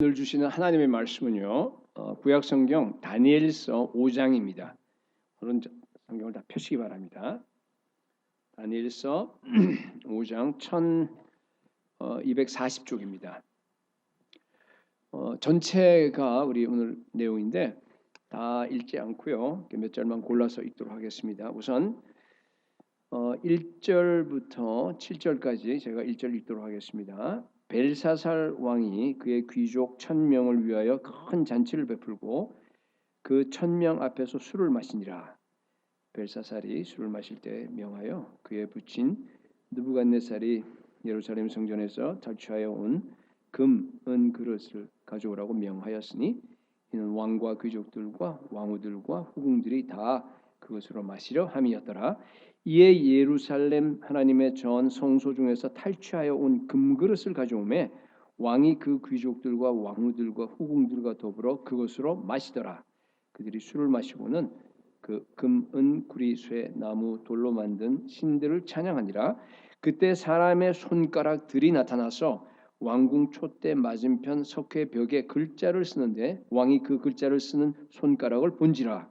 오늘 주시는 하나님의 말씀은요, 구약성경 다니엘서 5장입니다. 오늘 성경을 다 펴시기 바랍니다. 다니엘서 5장 1240쪽입니다. 전체가 우리 오늘 내용인데 다 읽지 않고요, 몇 절만 골라서 읽도록 하겠습니다. 우선 1절부터 7절까지 제가 1절 읽도록 하겠습니다. 벨사살 왕이 그의 귀족 1000명을 위하여 큰 잔치를 베풀고 그 1000명 앞에서 술을 마시니라. 벨사살이 술을 마실 때 명하여 그의 부친 느부갓네살이 예루살렘 성전에서 탈취하여 온 금, 은 그릇을 가져오라고 명하였으니 이는 왕과 귀족들과 왕후들과 후궁들이 다 그것으로 마시려 함이었더라. 이에 예루살렘 하나님의 전 성소 중에서 탈취하여 온 금그릇을 가져오매 왕이 그 귀족들과 왕후들과 후궁들과 더불어 그것으로 마시더라. 그들이 술을 마시고는 그 금, 은, 구리, 쇠, 나무, 돌로 만든 신들을 찬양하니라. 그때 사람의 손가락들이 나타나서 왕궁 촛대 맞은편 석회 벽에 글자를 쓰는데 왕이 그 글자를 쓰는 손가락을 본지라.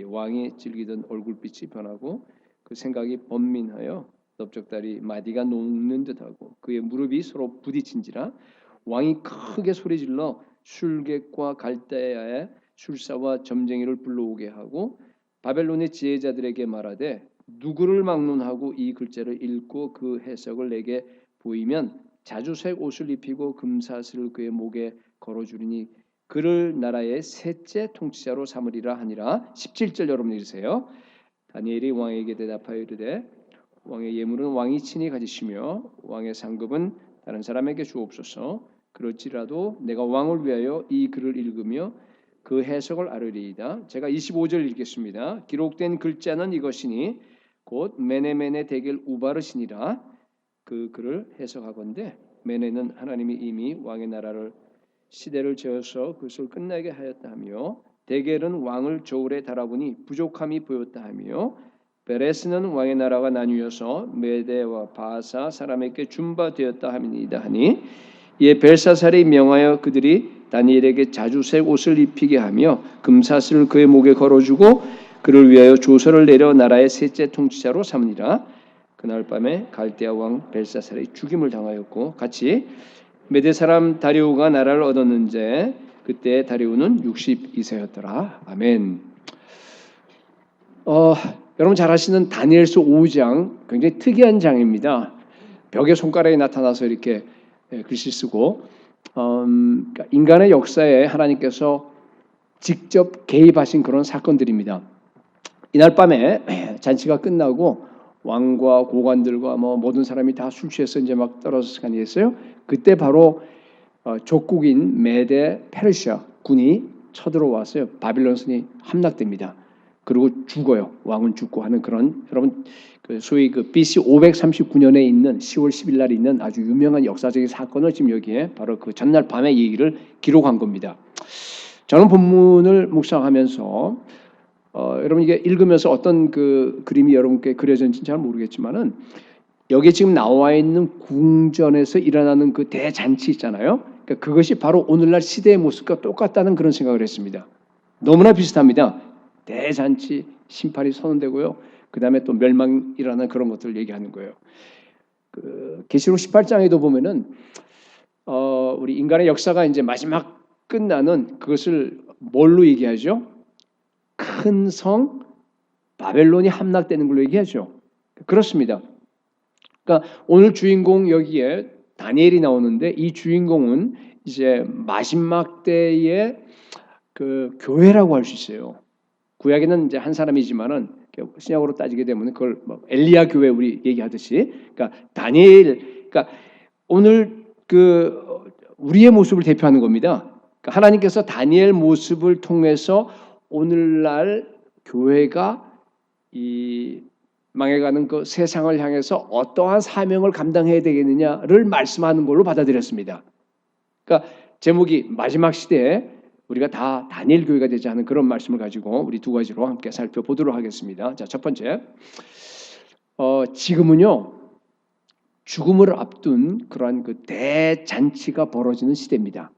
왕이 즐기던 얼굴빛이 변하고 그 생각이 번민하여 넓적다리 마디가 녹는 듯하고 그의 무릎이 서로 부딪힌지라. 왕이 크게 소리질러 술객과 갈대아의 술사와 점쟁이를 불러오게 하고 바벨론의 지혜자들에게 말하되 누구를 막론하고 이 글자를 읽고 그 해석을 내게 보이면 자주색 옷을 입히고 금사슬을 그의 목에 걸어주리니 그를 나라의 셋째 통치자로 삼으리라 하니라. 17절 여러분 읽으세요. 다니엘이 왕에게 대답하여 이르되 왕의 예물은 왕이 친히 가지시며 왕의 상급은 다른 사람에게 주옵소서. 그럴지라도 내가 왕을 위하여 이 글을 읽으며 그 해석을 아뢰리이다. 제가 25절 읽겠습니다. 기록된 글자는 이것이니 곧 메네메네 데겔 우바르시니라. 그 글을 해석하건대 메네는 하나님이 이미 왕의 나라를 시대를 재어서 그것을 끝나게 하였다 하며 데겔은 왕을 저울에 달아보니 부족함이 보였다 하며 베레스는 왕의 나라가 나뉘어서 메대와 바사 사람에게 준바되었다 함이니이다 하니 이에 벨사살이 명하여 그들이 다니엘에게 자주색 옷을 입히게 하며 금사슬을 그의 목에 걸어주고 그를 위하여 조서를 내려 나라의 셋째 통치자로 삼으니라. 그날 밤에 갈대아 왕 벨사살이 죽임을 당하였고 같이 메대 사람 다리오가 나라를 얻었는데 그때 다리오는 62세였더라. 아멘. 여러분 잘 아시는 다니엘서 5장 굉장히 특이한 장입니다. 벽에 손가락이 나타나서 이렇게 글씨 쓰고 그러니까 인간의 역사에 하나님께서 직접 개입하신 그런 사건들입니다. 이날 밤에 잔치가 끝나고 왕과 고관들과 모든 사람이 다 술 취해서 이제 막 떨어져서 가니겠어요. 그때 바로 족국인 메대 페르시아 군이 쳐들어와서요. 바빌론성이 함락됩니다. 그리고 죽어요. 왕은 죽고 하는 그런 여러분 소위 그 BC 539년에 있는 10월 10일 날 있는 아주 유명한 역사적인 사건을 지금 여기에 바로 그 전날 밤의 얘기를 기록한 겁니다. 저는 본문을 묵상하면서 여러분 이게 읽으면서 어떤 그 그림이 여러분께 그려졌는지 잘 모르겠지만은 여기 지금 나와 있는 궁전에서 일어나는 그 대잔치 있잖아요. 그러니까 그것이 바로 오늘날 시대의 모습과 똑같다는 그런 생각을 했습니다. 너무나 비슷합니다. 대잔치 심판이 선언되고요. 그 다음에 또 멸망 일어나는 그런 것들을 얘기하는 거예요. 그 계시록 18장에도 보면은 우리 인간의 역사가 이제 마지막 끝나는 그것을 뭘로 얘기하죠? 큰 성 바벨론이 함락되는 걸로 얘기하죠. 그렇습니다. 그러니까 오늘 주인공 여기에 다니엘이 나오는데 이 주인공은 이제 마지막 때의 그 교회라고 할 수 있어요. 구약에는 이제 한 사람이지만은 신약으로 따지게 되면 그걸 엘리야 교회 우리 얘기하듯이, 그러니까 다니엘, 그러니까 오늘 그 우리의 모습을 대표하는 겁니다. 그러니까 하나님께서 다니엘 모습을 통해서 오늘날 교회가 이 망해가는 그 세상을 향해서 어떠한 사명을 감당해야 되겠느냐를 말씀하는 걸로 받아들였습니다. 그러니까 제목이 마지막 시대에 우리가 다 다니엘 교회가 되지 않은 그런 말씀을 가지고 우리 두 가지로 함께 살펴보도록 하겠습니다. 자, 첫 번째, 지금은요 죽음을 앞둔 그러한 그 대잔치가 벌어지는 시대입니다.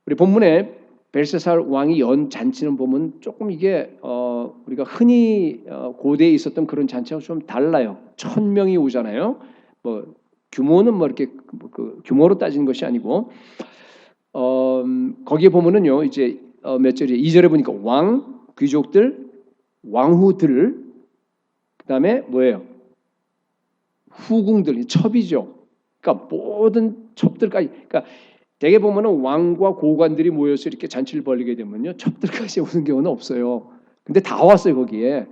우리 본문에 벨사살 왕이 연 잔치는 보면 조금 이게 우리가 흔히 고대에 있었던 그런 잔치하고 좀 달라요. 1000명이 오잖아요. 뭐 규모는 뭐 이렇게 그 규모로 따지는 것이 아니고 거기에 보면은요 이제 몇 절에 2절에 보니까 왕, 귀족들, 왕후들, 그다음에 뭐예요? 후궁들, 첩이죠. 그러니까 모든 첩들까지. 그러니까 대개 보면은 왕과 고관들이 모여서 이렇게 잔치를 벌이게 되면요 첩들까지 오는 경우는 없어요. 근데 다 왔어요 거기에.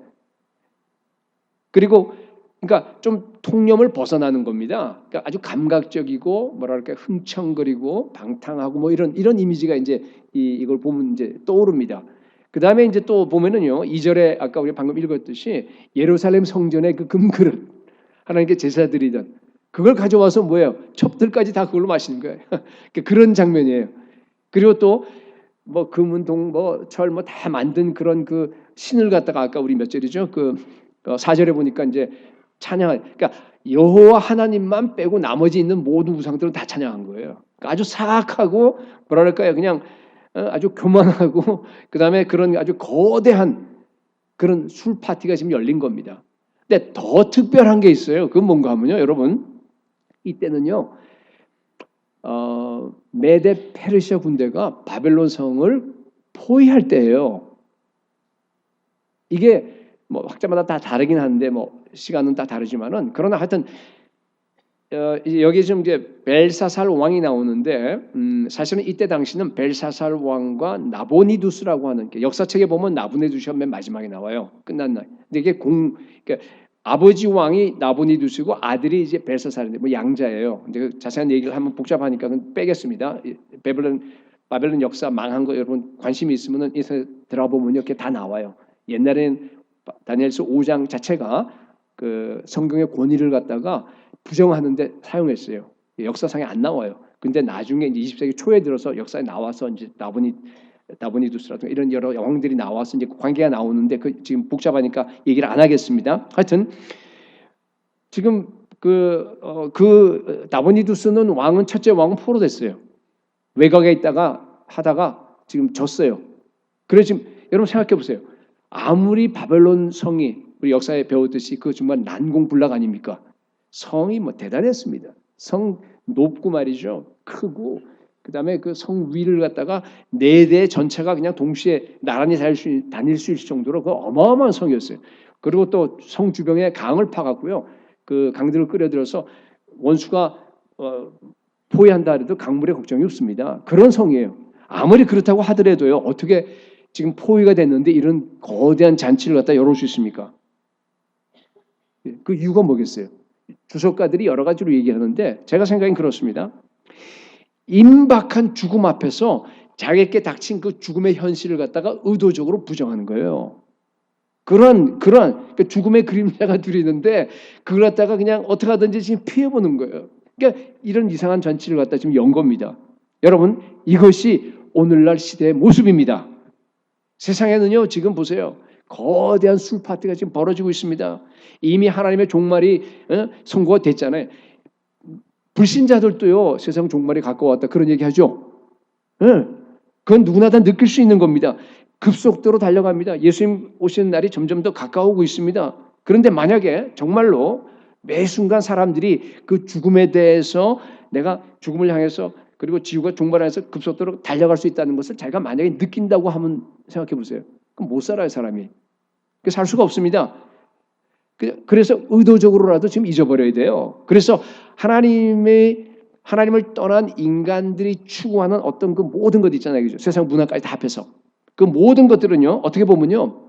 그리고 그러니까 좀 통념을 벗어나는 겁니다. 그러니까 아주 감각적이고 뭐랄까 흥청거리고 방탕하고 뭐 이런 이미지가 이제 이걸 보면 이제 떠오릅니다. 그 다음에 이제 또 보면은요 2절에 아까 우리 방금 읽었듯이 예루살렘 성전의 그 금그릇 하나님께 제사 드리던 그걸 가져와서 뭐예요? 첩들까지 다 그걸로 마시는 거예요. 그런 장면이에요. 그리고 또 뭐 금은동 뭐 철 뭐 다 만든 그런 그 신을 갖다가 아까 우리 몇 절이죠? 그 4절에 보니까 이제 찬양. 그러니까 여호와 하나님만 빼고 나머지 있는 모든 우상들은 다 찬양한 거예요. 그러니까 아주 사악하고 뭐랄까요? 그냥 아주 교만하고 그다음에 그런 아주 거대한 그런 술 파티가 지금 열린 겁니다. 근데 더 특별한 게 있어요. 그건 뭔가 하면요, 여러분. 이때는요, 메데 페르시아 군대가 바벨론 성을 포위할 때예요. 이게 뭐 학자마다 다 다르긴 한데 뭐 시간은 다 다르지만은 그러나 하여튼 여기 지금 이제 벨사살 왕이 나오는데 사실은 이때 당시는 벨사살 왕과 나보니두스라고 하는 역사책에 보면 나보니두스가 맨 마지막에 나와요. 끝난 날. 근데 이게 그러니까 아버지 왕이 나보니두스고 아들이 이제 벨사살인데 뭐 양자예요. 근데 그 자세한 얘기를 하면 복잡하니까 빼겠습니다. 바벨론 역사 망한 거 여러분 관심이 있으면은 인터넷 들어보면 이렇게 다 나와요. 옛날엔 다니엘서 5장 자체가 그 성경의 권위를 갖다가 부정하는데 사용했어요. 역사상에 안 나와요. 근데 나중에 이제 20세기 초에 들어서 역사에 나와서 이제 나보니두스라든가 이런 여러 왕들이 나와서 이제 관계가 나오는데 그 지금 복잡하니까 얘기를 안 하겠습니다. 하여튼 지금 그 나보니두스는 왕은 첫째 왕은 포로됐어요. 외곽에 있다가 하다가 지금 졌어요. 그래서 지금 여러분 생각해 보세요. 아무리 바벨론 성이 우리 역사에 배웠듯이 그 정말 난공불락 아닙니까? 성이 뭐 대단했습니다. 성 높고 말이죠. 크고 그다음에 그 성 위를 갖다가 4대 전체가 그냥 동시에 나란히 다닐 수 있을 정도로 그 어마어마한 성이었어요. 그리고 또 성 주변에 강을 파갖고요. 그 강들을 끌어들여서 원수가 포위한다 해도 강물에 걱정이 없습니다. 그런 성이에요. 아무리 그렇다고 하더라도요. 어떻게 지금 포위가 됐는데 이런 거대한 잔치를 갖다 열을 수 있습니까? 그 이유가 뭐겠어요? 주석가들이 여러 가지로 얘기하는데 제가 생각엔 그렇습니다. 임박한 죽음 앞에서 자기에게 닥친 그 죽음의 현실을 갖다가 의도적으로 부정하는 거예요. 그런 그 죽음의 그림자가 둘이 있는데 그걸 갖다가 그냥 어떻게 하든지 지금 피해보는 거예요. 그러니까 이런 이상한 잔치를 갖다 지금 연 겁니다. 여러분 이것이 오늘날 시대의 모습입니다. 세상에는요 지금 보세요. 거대한 술 파티가 지금 벌어지고 있습니다. 이미 하나님의 종말이 선고가 됐잖아요. 불신자들도요 세상 종말이 가까웠다 그런 얘기하죠. 그건 누구나 다 느낄 수 있는 겁니다. 급속도로 달려갑니다. 예수님 오시는 날이 점점 더 가까워오고 있습니다. 그런데 만약에 정말로 매 순간 사람들이 그 죽음에 대해서 내가 죽음을 향해서 그리고 지구가 종말해서 급속도로 달려갈 수 있다는 것을 자기가 만약에 느낀다고 하면 생각해 보세요. 그럼 못 살아요 사람이. 살 수가 없습니다. 그래서 의도적으로라도 지금 잊어버려야 돼요. 그래서 하나님을 떠난 인간들이 추구하는 어떤 그 모든 것 있잖아요. 그죠? 세상 문화까지 다 합해서. 그 모든 것들은요. 어떻게 보면요.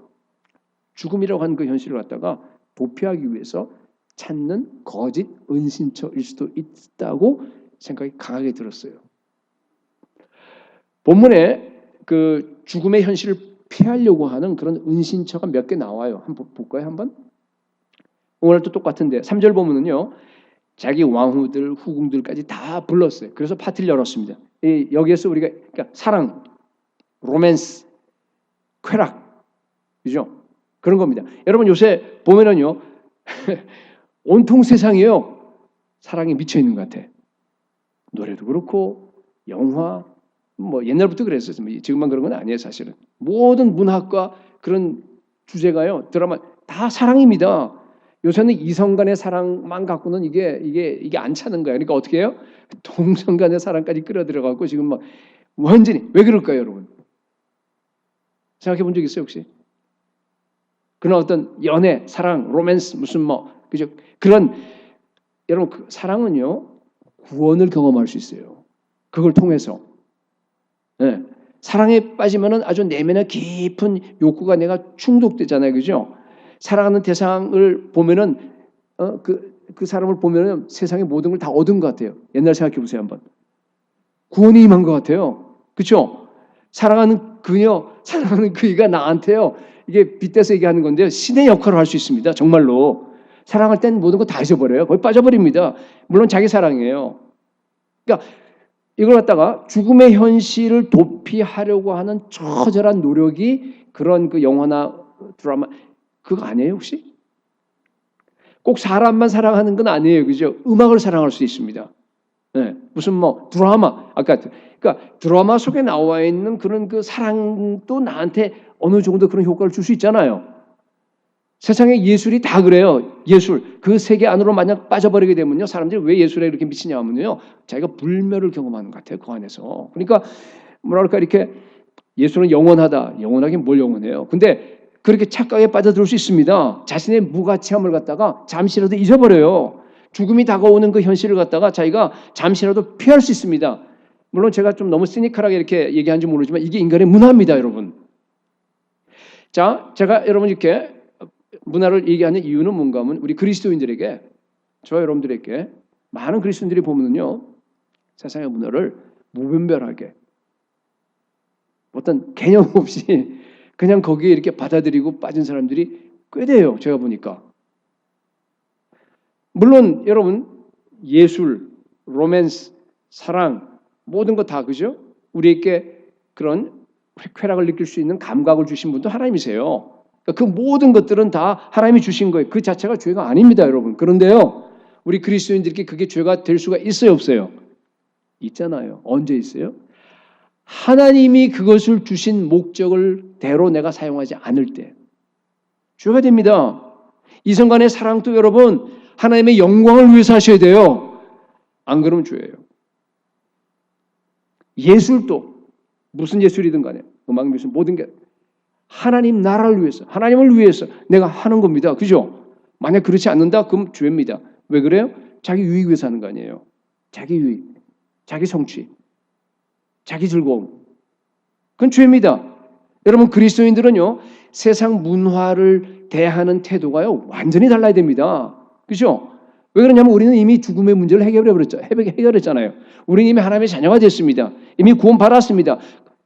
죽음이라고 하는 그 현실을 갖다가 도피하기 위해서 찾는 거짓 은신처일 수도 있다고 생각이 강하게 들었어요. 본문에 그 죽음의 현실을 피하려고 하는 그런 은신처가 몇 개 나와요. 한번 볼까요? 한번? 오늘도 똑같은데 3절 보면은요. 자기 왕후들, 후궁들까지 다 불렀어요. 그래서 파티를 열었습니다. 여기에서 우리가 그러니까 사랑, 로맨스, 쾌락, 그죠? 그런 겁니다. 여러분 요새 보면은요. 온통 세상이요. 사랑에 미쳐 있는 것 같아. 노래도 그렇고 영화, 뭐 옛날부터 그랬어요. 지금만 그런 건 아니에요, 사실은. 모든 문학과 그런 주제가요, 드라마 다 사랑입니다. 요새는 이성 간의 사랑만 갖고는 이게 안 차는 거예요. 그러니까 어떻게 해요? 동성 간의 사랑까지 끌어들여갖고 지금 막 완전히 왜 그럴까요, 여러분? 생각해 본 적 있어요, 혹시? 그런 어떤 연애, 사랑, 로맨스 무슨 뭐 그죠? 그런 여러분 그 사랑은요 구원을 경험할 수 있어요. 그걸 통해서. 네. 사랑에 빠지면은 아주 내면의 깊은 욕구가 내가 충족되잖아요, 그죠? 사랑하는 대상을 보면은 그 사람을 보면은 세상의 모든 걸 다 얻은 것 같아요. 옛날 생각해 보세요 한번. 구원이 임한 것 같아요, 그렇죠? 사랑하는 그녀, 사랑하는 그이가 나한테요. 이게 빗대서 얘기하는 건데요. 신의 역할을 할 수 있습니다. 정말로. 사랑할 땐 모든 거 다 잊어버려요. 거의 빠져버립니다. 물론 자기 사랑이에요. 그러니까 이걸 갖다가 죽음의 현실을 도피하려고 하는 처절한 노력이 그런 그 영화나 드라마 그거 아니에요 혹시? 꼭 사람만 사랑하는 건 아니에요, 그죠? 음악을 사랑할 수 있습니다. 네, 무슨 뭐 드라마 아까 그러니까 드라마 속에 나와 있는 그런 그 사랑도 나한테 어느 정도 그런 효과를 줄 수 있잖아요. 세상의 예술이 다 그래요. 예술 그 세계 안으로 만약 빠져버리게 되면요, 사람들이 왜 예술에 이렇게 미치냐 하면요, 자기가 불멸을 경험하는 것 같아요, 그 안에서. 그러니까 뭐랄까 이렇게 예술은 영원하다. 영원하긴 뭘 영원해요. 근데 그렇게 착각에 빠져들 수 있습니다. 자신의 무가치함을 갖다가 잠시라도 잊어버려요. 죽음이 다가오는 그 현실을 갖다가 자기가 잠시라도 피할 수 있습니다. 물론 제가 좀 너무 시니컬하게 이렇게 얘기하는지 모르지만 이게 인간의 문화입니다, 여러분. 자, 제가 여러분 이렇게 문화를 얘기하는 이유는 뭔가 하면 우리 그리스도인들에게, 저와 여러분들에게 많은 그리스도인들이 보면요, 세상의 문화를 무분별하게 어떤 개념 없이 그냥 거기에 이렇게 받아들이고 빠진 사람들이 꽤 돼요. 제가 보니까. 물론 여러분 예술, 로맨스, 사랑 모든 거 다 그죠? 우리에게 그런 쾌락을 느낄 수 있는 감각을 주신 분도 하나님이세요. 그 모든 것들은 다 하나님이 주신 거예요. 그 자체가 죄가 아닙니다, 여러분. 그런데요, 우리 그리스도인들께 그게 죄가 될 수가 있어요, 없어요? 있잖아요. 언제 있어요? 하나님이 그것을 주신 목적을 대로 내가 사용하지 않을 때 죄가 됩니다. 이성간의 사랑도 여러분 하나님의 영광을 위해서 하셔야 돼요. 안 그러면 죄예요. 예술도 무슨 예술이든 간에 음악, 미술 모든 게 하나님 나라를 위해서, 하나님을 위해서 내가 하는 겁니다. 그죠? 만약 그렇지 않는다 그럼 죄입니다. 왜 그래요? 자기 유익 위해서 하는 거 아니에요. 자기 유익, 자기 성취, 자기 즐거움. 그건 죄입니다. 여러분 그리스도인들은요, 세상 문화를 대하는 태도가요 완전히 달라야 됩니다. 그렇죠? 왜 그러냐면 우리는 이미 죽음의 문제를 해결했잖아요. 우리는 이미 하나님의 자녀가 됐습니다. 이미 구원 받았습니다.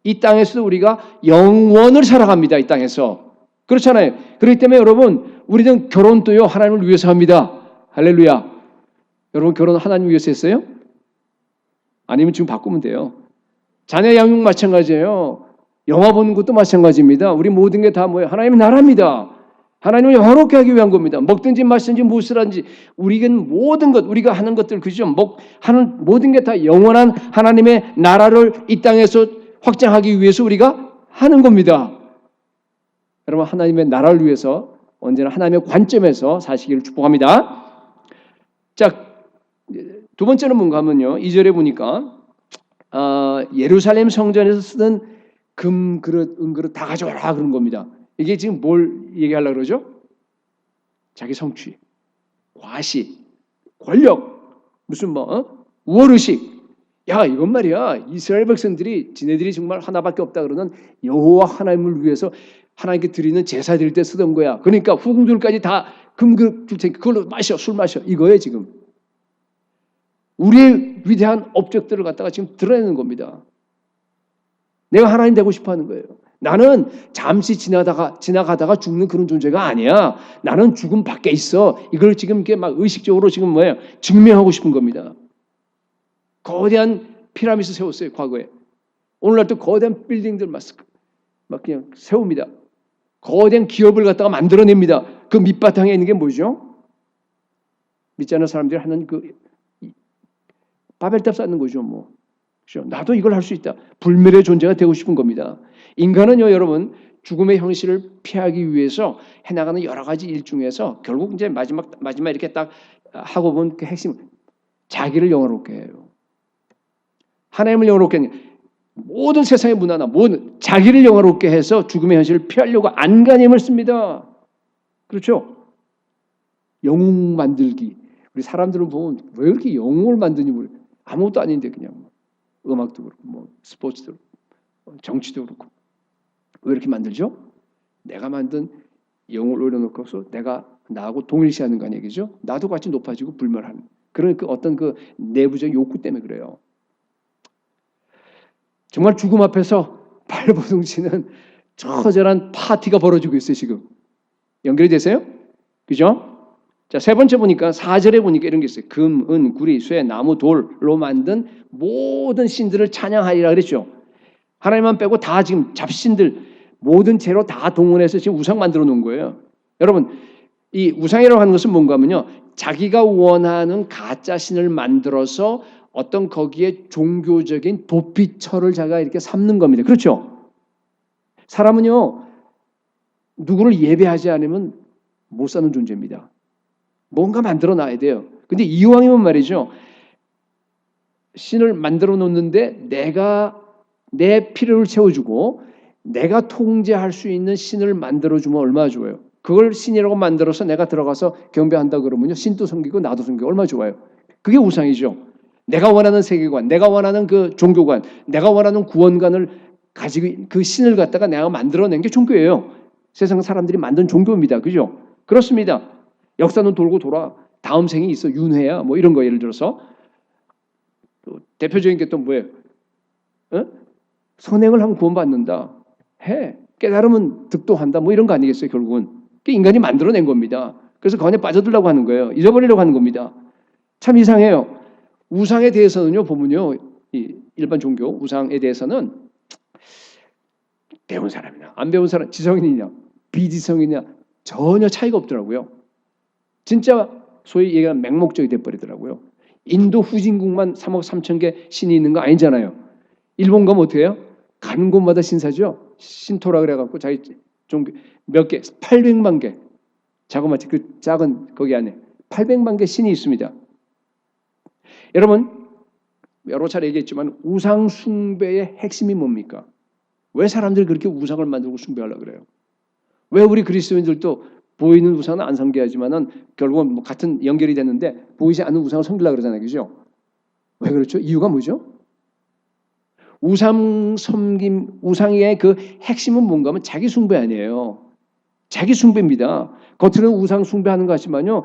이 땅에서도 우리가 영원을 살아갑니다. 이 땅에서. 그렇잖아요. 그렇기 때문에 여러분 우리는 결혼도요 하나님을 위해서 합니다. 할렐루야. 여러분 결혼 하나님 위해서 했어요? 아니면 지금 바꾸면 돼요. 자녀 양육 마찬가지예요. 영화 보는 것도 마찬가지입니다. 우리 모든 게 다 뭐예요? 하나님의 나라입니다. 하나님을 영화롭게 하기 위한 겁니다. 먹든지 마시든지 무엇을 하든지 우리는 모든 것, 우리가 하는 것들 그죠? 하는 모든 게 다 영원한 하나님의 나라를 이 땅에서 확장하기 위해서 우리가 하는 겁니다. 여러분 하나님의 나라를 위해서 언제나 하나님의 관점에서 사시기를 축복합니다. 자, 두 번째는 뭔가 하면요. 2절에 보니까 예루살렘 성전에서 쓰던 금 그릇, 은 그릇 다 가져와라 그런 겁니다. 이게 지금 뭘 얘기하려고 그러죠? 자기 성취, 과시, 권력, 무슨 우월의식. 야, 이건 말이야. 이스라엘 백성들이 지네들이 정말 하나밖에 없다 그러는 여호와 하나님을 위해서 하나님께 드리는 제사 드릴 때 쓰던 거야. 그러니까 후궁들까지 다 금그릇 줄 테니까 그걸로 마셔, 술 마셔. 이거예요 지금. 우리의 위대한 업적들을 갖다가 지금 드러내는 겁니다. 내가 하나님 되고 싶어 하는 거예요. 나는 잠시 지나가다가 죽는 그런 존재가 아니야. 나는 죽음 밖에 있어. 이걸 지금 이렇게 막 의식적으로 지금 뭐예요? 증명하고 싶은 겁니다. 거대한 피라미드 세웠어요, 과거에. 오늘날 또 거대한 빌딩들 막 그냥 세웁니다. 거대한 기업을 갖다가 만들어냅니다. 그 밑바탕에 있는 게 뭐죠? 믿지 않는 사람들이 하는 그 바벨탑 쌓는 거죠, 뭐. 그렇죠? 나도 이걸 할 수 있다. 불멸의 존재가 되고 싶은 겁니다. 인간은요, 여러분, 죽음의 현실을 피하기 위해서 해나가는 여러 가지 일 중에서 결국 이제 마지막 이렇게 딱 하고 본 그 핵심, 자기를 영화롭게 해요. 하나님을 영화롭게 하는 모든 세상의 문화나 모든 자기를 영화롭게 해서 죽음의 현실을 피하려고 안간힘을 씁니다. 그렇죠? 영웅 만들기. 우리 사람들은 보면 왜 이렇게 영웅을 만드니 모르. 아무것도 아닌데 그냥 음악도 그렇고 뭐 스포츠도 그렇고 정치도 그렇고 왜 이렇게 만들죠? 내가 만든 영웅을 올려놓고서 내가 나하고 동일시하는 거 아니겠죠? 나도 같이 높아지고 불멸하는 그런 그 어떤 그 내부적 욕구 때문에 그래요. 정말 죽음 앞에서 발버둥치는 처절한 파티가 벌어지고 있어요. 지금 연결이 되세요? 그죠? 자, 세 번째 보니까 4절에 보니까 이런 게 있어요. 금, 은, 구리, 쇠, 나무, 돌로 만든 모든 신들을 찬양하리라 그랬죠. 하나님만 빼고 다 지금 잡신들 모든 재로 다 동원해서 지금 우상 만들어 놓은 거예요. 여러분, 이 우상이라고 하는 것은 뭔가 하면요. 자기가 원하는 가짜 신을 만들어서 어떤 거기에 종교적인 도피처를 자기가 이렇게 삼는 겁니다. 그렇죠? 사람은요. 누구를 예배하지 않으면 못 사는 존재입니다. 뭔가 만들어 놔야 돼요. 근데 이왕이면 말이죠. 신을 만들어 놓는데 내가 내 필요를 채워주고 내가 통제할 수 있는 신을 만들어주면 얼마나 좋아요. 그걸 신이라고 만들어서 내가 들어가서 경배한다 그러면요. 신도 섬기고 나도 섬기고 얼마나 좋아요. 그게 우상이죠. 내가 원하는 세계관, 내가 원하는 그 종교관, 내가 원하는 구원관을 가지고 그 신을 갖다가 내가 만들어낸 게 종교예요. 세상 사람들이 만든 종교입니다. 그죠? 그렇습니다. 역사는 돌고 돌아. 다음 생이 있어. 윤회야. 뭐 이런 거 예를 들어서. 또 대표적인 게 또 뭐예요? 선행을 하면 구원받는다. 해. 깨달으면 득도한다. 뭐 이런 거 아니겠어요? 결국은. 그게 인간이 만들어낸 겁니다. 그래서 그 안에 빠져들려고 하는 거예요. 잊어버리려고 하는 겁니다. 참 이상해요. 우상에 대해서는요. 보면요. 이 일반 종교 우상에 대해서는 배운 사람이나 안 배운 사람, 지성인이냐 비지성이냐 전혀 차이가 없더라고요. 진짜 소위 얘기하는 맹목적이 돼버리더라고요. 인도 후진국만 3억 3천 개 신이 있는 거 아니잖아요. 일본 가면 어떻게 해요? 가는 곳마다 신사죠. 신토라 그래갖고 자기 종교 몇 개, 800만 개. 자그마치 그 작은 거기 안에 800만 개 신이 있습니다. 여러분 여러 차례 얘기했지만 우상 숭배의 핵심이 뭡니까? 왜 사람들이 그렇게 우상을 만들고 숭배하려고 그래요? 왜 우리 그리스도인들도 보이는 우상은 안 섬겨야지만은 결국은 뭐 같은 연결이 됐는데 보이지 않는 우상을 섬기려고 그러잖아요. 그죠? 왜 그렇죠? 이유가 뭐죠? 우상 섬김, 우상의 그 핵심은 뭔가 하면 자기 숭배 아니에요. 자기 숭배입니다. 겉으로는 우상 숭배하는 것 같지만요.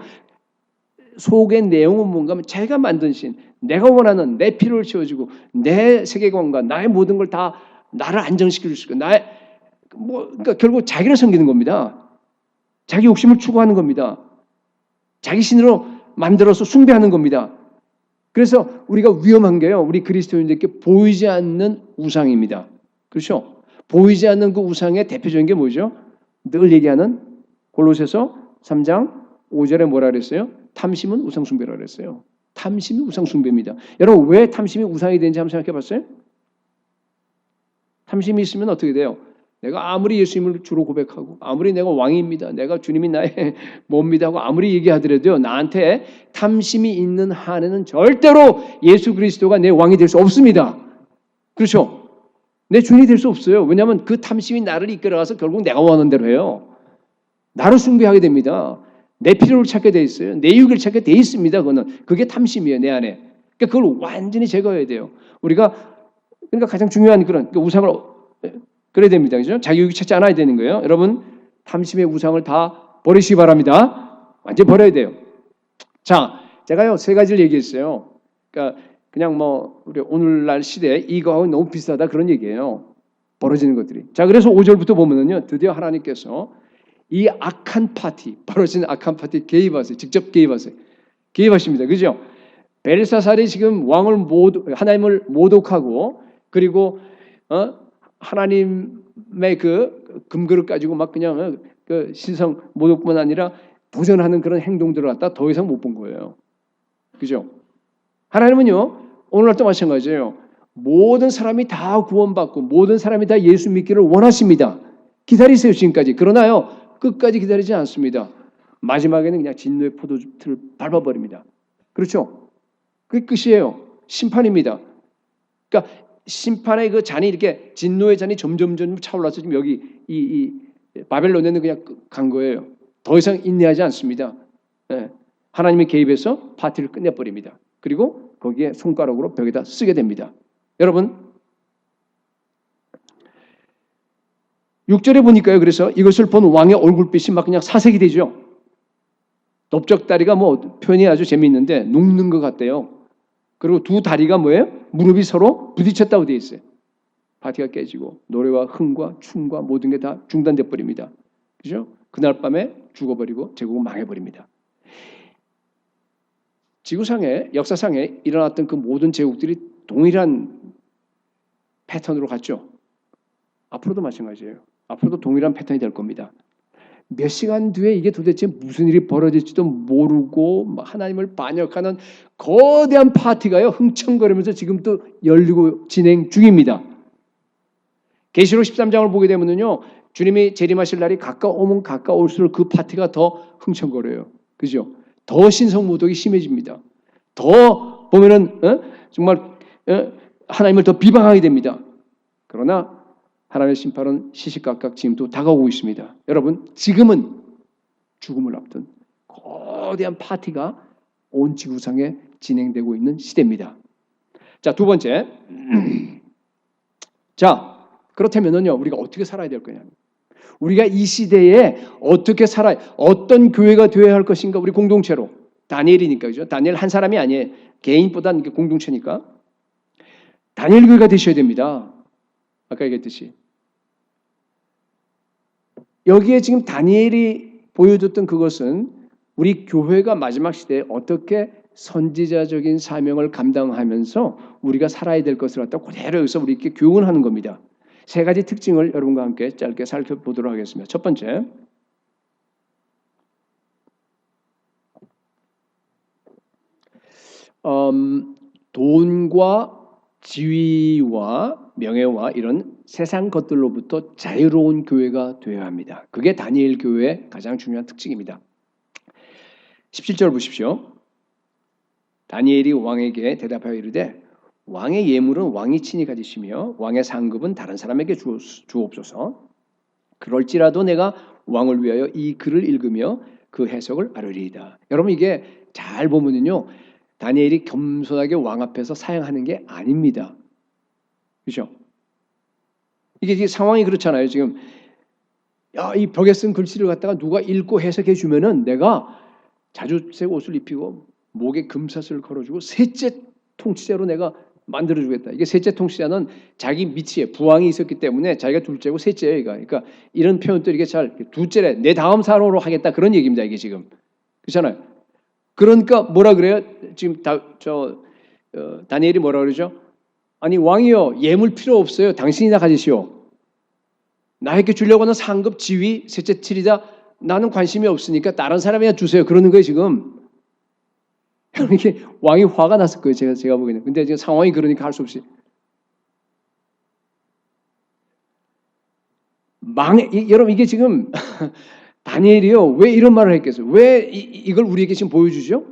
속의 내용은 뭔가 하면 자기가 만든 신, 내가 원하는 내 필요를 채워주고 내 세계관과 나의 모든 걸 다 나를 안정시킬 수 있고 나의 그러니까 결국 자기를 섬기는 겁니다. 자기 욕심을 추구하는 겁니다. 자기 신으로 만들어서 숭배하는 겁니다. 그래서 우리가 위험한 게요. 우리 그리스도인들께 보이지 않는 우상입니다. 그렇죠? 보이지 않는 그 우상의 대표적인 게 뭐죠? 늘 얘기하는 골로새서 3장 5절에 뭐라 그랬어요? 탐심은 우상 숭배라 그랬어요. 탐심이 우상 숭배입니다. 여러분 왜 탐심이 우상이 되는지 한번 생각해 봤어요? 탐심이 있으면 어떻게 돼요? 내가 아무리 예수님을 주로 고백하고 아무리 내가 왕입니다. 내가 주님이 나의 몸입니다 하고 아무리 얘기하더라도요. 나한테 탐심이 있는 한에는 절대로 예수 그리스도가 내 왕이 될 수 없습니다. 그렇죠? 내 주인이 될 수 없어요. 왜냐하면 그 탐심이 나를 이끌어가서 결국 내가 원하는 대로 해요. 나를 숭배하게 됩니다. 내 필요를 찾게 돼 있어요. 내 유익을 찾게 돼 있습니다. 그게 탐심이에요. 내 안에. 그러니까 그걸 완전히 제거해야 돼요. 우리가 그러니까 가장 중요한 그런 우상을 그래야 됩니다. 그죠? 자기 유익 찾지 않아야 되는 거예요. 여러분 탐심의 우상을 다 버리시기 바랍니다. 완전히 버려야 돼요. 자, 제가요 3가지를 얘기했어요. 그러니까 그냥 뭐 우리 오늘날 시대에 이거하고 너무 비슷하다 그런 얘기예요. 벌어지는 것들이. 자, 그래서 5절부터 보면은요. 드디어 하나님께서 이 악한 파티, 벌어지는 악한 파티 개입하세요. 직접 개입하세요. 개입하십니다. 그죠? 벨사살이 지금 하나님을 모독하고 그리고 하나님의 그 금그릇 가지고 막 그냥 그 신성 모독뿐 아니라 부전하는 그런 행동들을 갖다 더 이상 못 본 거예요. 그죠? 하나님은요 오늘날도 마찬가지예요. 모든 사람이 다 구원받고 모든 사람이 다 예수 믿기를 원하십니다. 기다리세요 지금까지. 그러나요 끝까지 기다리지 않습니다. 마지막에는 그냥 진노의 포도주를 밟아버립니다. 그렇죠? 그게 끝이에요. 심판입니다. 그러니까 심판의 그 잔이 이렇게 진노의 잔이 점점 차올라서 지금 여기 이 바벨론에는 그냥 간 거예요. 더 이상 인내하지 않습니다. 예. 하나님의 개입해서 파티를 끝내버립니다. 그리고 거기에 손가락으로 벽에다 쓰게 됩니다. 여러분 6절에 보니까요. 그래서 이것을 본 왕의 얼굴빛이 막 그냥 사색이 되죠. 넓적다리가 뭐 표현이 아주 재미있는데 눕는 것 같대요. 그리고 두 다리가 뭐예요? 무릎이 서로 부딪혔다고 되어 있어요. 파티가 깨지고 노래와 흥과 춤과 모든 게 다 중단돼 버립니다. 그죠? 그날 밤에 죽어버리고 제국은 망해버립니다. 지구상에 역사상에 일어났던 그 모든 제국들이 동일한 패턴으로 갔죠. 앞으로도 마찬가지예요. 앞으로도 동일한 패턴이 될 겁니다. 몇 시간 뒤에 이게 도대체 무슨 일이 벌어질지도 모르고 하나님을 반역하는 거대한 파티가요 흥청거리면서 지금도 열리고 진행 중입니다. 계시록 13장을 보게 되면요 주님이 재림하실 날이 가까우면 가까울수록 그 파티가 더 흥청거려요. 그죠? 더 신성모독이 심해집니다. 더 보면은 정말 하나님을 더 비방하게 됩니다. 그러나 하나님의 심판은 시시각각 지금도 다가오고 있습니다. 여러분 지금은 죽음을 앞둔 거대한 파티가 온 지구상에 진행되고 있는 시대입니다. 자, 두 번째. 자, 그렇다면요 우리가 어떻게 살아야 될 거냐? 우리가 이 시대에 어떻게 살아야 어떤 교회가 되어야 할 것인가? 우리 공동체로. 다니엘이니까 그죠? 다니엘 한 사람이 아니에요. 개인보다는 공동체니까. 다니엘 교회가 되셔야 됩니다. 아까 얘기했듯이. 여기에 지금 다니엘이 보여줬던 그것은 우리 교회가 마지막 시대에 어떻게 선지자적인 사명을 감당하면서 우리가 살아야 될 것을 갖다 그대로 여기서 우리에게 교훈하는 겁니다. 세 가지 특징을 여러분과 함께 짧게 살펴보도록 하겠습니다. 첫 번째, 돈과 지위와 명예와 이런 세상 것들로부터 자유로운 교회가 되어야 합니다. 그게 다니엘 교회의 가장 중요한 특징입니다. 17절 보십시오. 다니엘이 왕에게 대답하여 이르되 왕의 예물은 왕이 친히 가지시며 왕의 상급은 다른 사람에게 주옵소서. 그럴지라도 내가 왕을 위하여 이 글을 읽으며 그 해석을 아뢰리이다. 여러분 이게 잘 보면요. 다니엘이 겸손하게 왕 앞에서 사양하는 게 아닙니다. 그렇죠? 이게 상황이 그렇잖아요. 지금 이 벽에 쓴 글씨를 갖다가 누가 읽고 해석해 주면은 내가 자주색 옷을 입히고 목에 금사슬을 걸어주고 셋째 통치자로 내가 만들어주겠다. 이게 셋째 통치자는 자기 밑에 부왕이 있었기 때문에 자기가 둘째고 셋째예요. 그러니까 이런 표현도 이게 잘 둘째래 내 다음 사람으로 하겠다 그런 얘기입니다. 이게 지금 그렇잖아요. 그러니까 뭐라 그래요? 지금 다니엘이 뭐라 그러죠? 아니 왕이요 예물 필요 없어요. 당신이나 가지시오. 나에게 주려고 하는 상급 지위 셋째 칠이다. 나는 관심이 없으니까 다른 사람이나 주세요. 그러는 거예요 지금. 이게 왕이 화가 났을 거예요. 제가 보기에는. 근데 지금 상황이 그러니까 할 수 없이. 여러분 이게 지금 다니엘이요. 왜 이런 말을 했겠어요? 왜 이걸 우리에게 지금 보여주죠?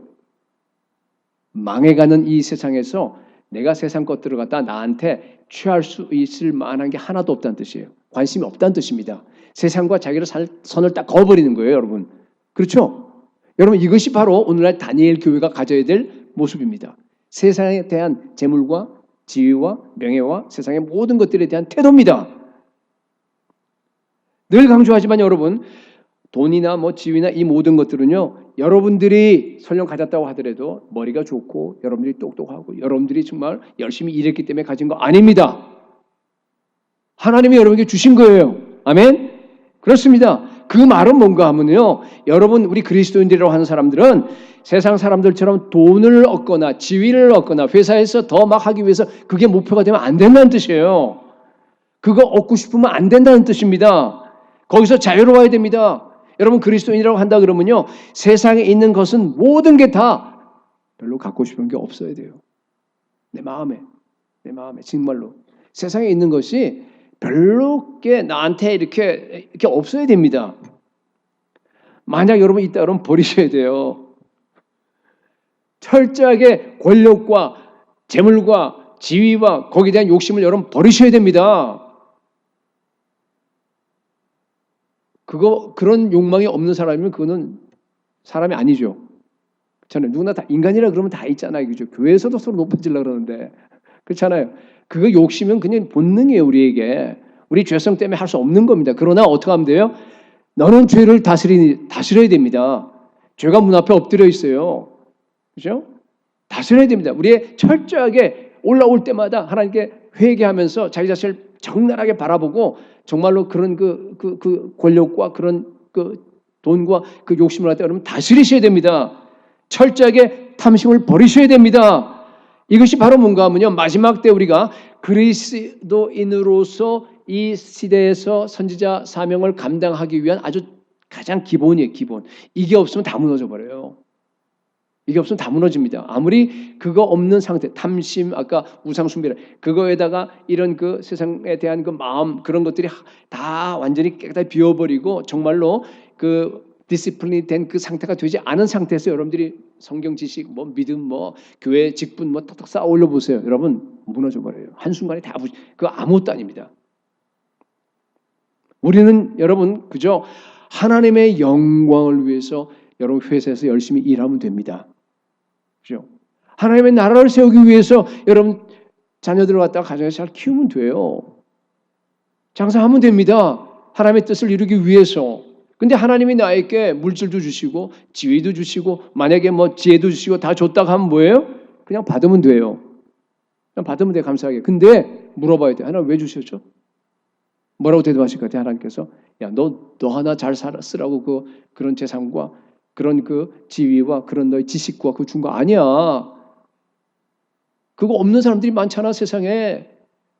망해가는 이 세상에서 내가 세상 것들을 갖다 나한테 취할 수 있을 만한 게 하나도 없다는 뜻이에요. 관심이 없다는 뜻입니다. 세상과 자기를 선을 딱 그어버리는 거예요. 여러분. 그렇죠? 여러분 이것이 바로 오늘날 다니엘 교회가 가져야 될 모습입니다. 세상에 대한 재물과 지위와 명예와 세상의 모든 것들에 대한 태도입니다. 늘 강조하지만 여러분 돈이나 지위나 이 모든 것들은요 여러분들이 설령 가졌다고 하더라도 머리가 좋고 여러분들이 똑똑하고 여러분들이 정말 열심히 일했기 때문에 가진 거 아닙니다. 하나님이 여러분에게 주신 거예요. 아멘? 그렇습니다. 그 말은 뭔가 하면요 여러분 우리 그리스도인들이라고 하는 사람들은 세상 사람들처럼 돈을 얻거나 지위를 얻거나 회사에서 더 막 하기 위해서 그게 목표가 되면 안 된다는 뜻이에요. 그거 얻고 싶으면 안 된다는 뜻입니다. 거기서 자유로워야 됩니다. 여러분 그리스도인이라고 한다 그러면요 세상에 있는 것은 모든 게 다 별로 갖고 싶은 게 없어야 돼요. 내 마음에. 내 마음에 정말로 세상에 있는 것이 별로 게 나한테 이렇게 없어야 됩니다. 만약 여러분 있다 그러면 버리셔야 돼요. 철저하게 권력과 재물과 지위와 거기에 대한 욕심을 여러분 버리셔야 됩니다. 그런 욕망이 없는 사람이면 그거는 사람이 아니죠. 그렇잖아요. 누구나 다 인간이라 그러면 다 있잖아요. 그죠? 교회에서도 서로 높아지려고 그러는데. 그렇잖아요. 그거 욕심은 그냥 본능이에요, 우리에게. 우리 죄성 때문에 할 수 없는 겁니다. 그러나 어떻게 하면 돼요? 너는 죄를 다스려야 됩니다. 죄가 문 앞에 엎드려 있어요. 그죠? 다스려야 됩니다. 우리의 철저하게 올라올 때마다 하나님께 회개하면서 자기 자신을 적나라하게 바라보고 정말로 그런 그 권력과 그런 그 돈과 그 욕심을 갖다 여러분 다스리셔야 됩니다. 철저하게 탐심을 버리셔야 됩니다. 이것이 바로 뭔가 하면요. 마지막 때 우리가 그리스도인으로서 이 시대에서 선지자 사명을 감당하기 위한 아주 가장 기본이에요. 기본. 이게 없으면 다 무너져 버려요. 이게 없으면 다 무너집니다. 아무리 그거 없는 상태, 탐심, 아까 우상숭배를 그거에다가 이런 그 세상에 대한 그 마음 그런 것들이 다 완전히 깨끗하게 비워버리고 정말로 그 디시플린이 된 그 상태가 되지 않은 상태에서 여러분들이 성경 지식, 뭐 믿음, 뭐 교회 직분 뭐 탁탁 쌓아 올려 보세요. 여러분 무너져 버려요. 한 순간에 다 그거 아무것도 아닙니다. 우리는 여러분 그저 하나님의 영광을 위해서 여러분 회사에서 열심히 일하면 됩니다. 그죠? 하나님의 나라를 세우기 위해서 여러분 자녀들을 갖다가 가정에서 잘 키우면 돼요. 장사하면 됩니다. 하나님의 뜻을 이루기 위해서. 근데 하나님이 나에게 물질도 주시고 지위도 주시고 만약에 뭐 지혜도 주시고 다 줬다고 하면 뭐예요? 그냥 받으면 돼요. 그냥 받으면 돼 감사하게. 근데 물어봐야 돼. 하나님 왜 주셨죠? 뭐라고 대답하실 것 같아요? 하나님께서 야, 너 하나 잘 쓰라고 그런 재산과 그런 그 지위와 그런 너의 지식과 그거 준 거 아니야. 그거 없는 사람들이 많잖아 세상에.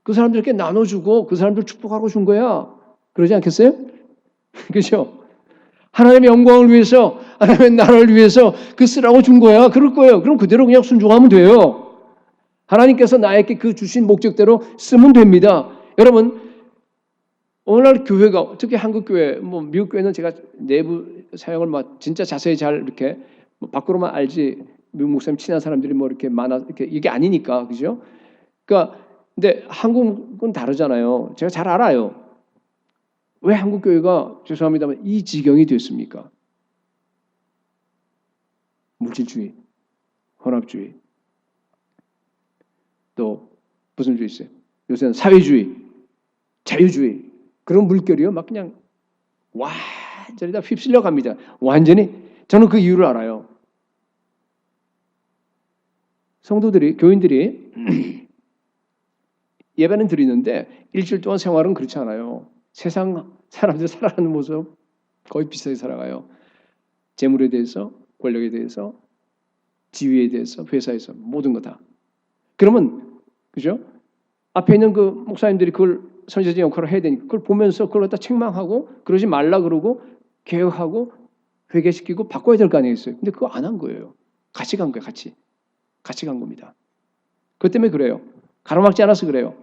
그 사람들에게 나눠주고 그 사람들 축복하고 준 거야. 그러지 않겠어요? 그렇죠? 하나님의 영광을 위해서 하나님의 나라를 위해서 그 쓰라고 준 거야. 그럴 거예요. 그럼 그대로 그냥 순종하면 돼요. 하나님께서 나에게 그 주신 목적대로 쓰면 됩니다. 여러분 오늘날 교회가 특히 한국 교회, 뭐 미국 교회는 제가 내부 사역을 막 진짜 자세히 잘 이렇게 뭐 밖으로만 알지 미국 목사님 친한 사람들이 뭐 이렇게 많아 이렇게 이게 아니니까 그죠? 그러니까 근데 한국은 다르잖아요. 제가 잘 알아요. 왜 한국 교회가 죄송합니다만 이 지경이 됐습니까? 물질주의, 혼합주의, 또 무슨 주의 있어요? 요새는 사회주의, 자유주의. 그런 물결이요. 막 그냥 완전히 다 휩쓸려 갑니다. 완전히 저는 그 이유를 알아요. 성도들이 교인들이 예배는 드리는데 일주일 동안 생활은 그렇지 않아요. 세상 사람들 살아가는 모습 거의 비슷하게 살아가요. 재물에 대해서, 권력에 대해서, 지위에 대해서, 회사에서 모든 거 다. 그러면 그죠? 앞에 있는 그 목사님들이 그걸 선지자의 역할을 해야 되니까 그걸 보면서 그걸 갖다 책망하고 그러지 말라 그러고 개혁하고 회개시키고 바꿔야 될 거 아니겠어요. 근데 그거 안 한 거예요. 같이 간 거예요. 같이 간 겁니다. 그것 때문에 그래요. 가로막지 않아서 그래요.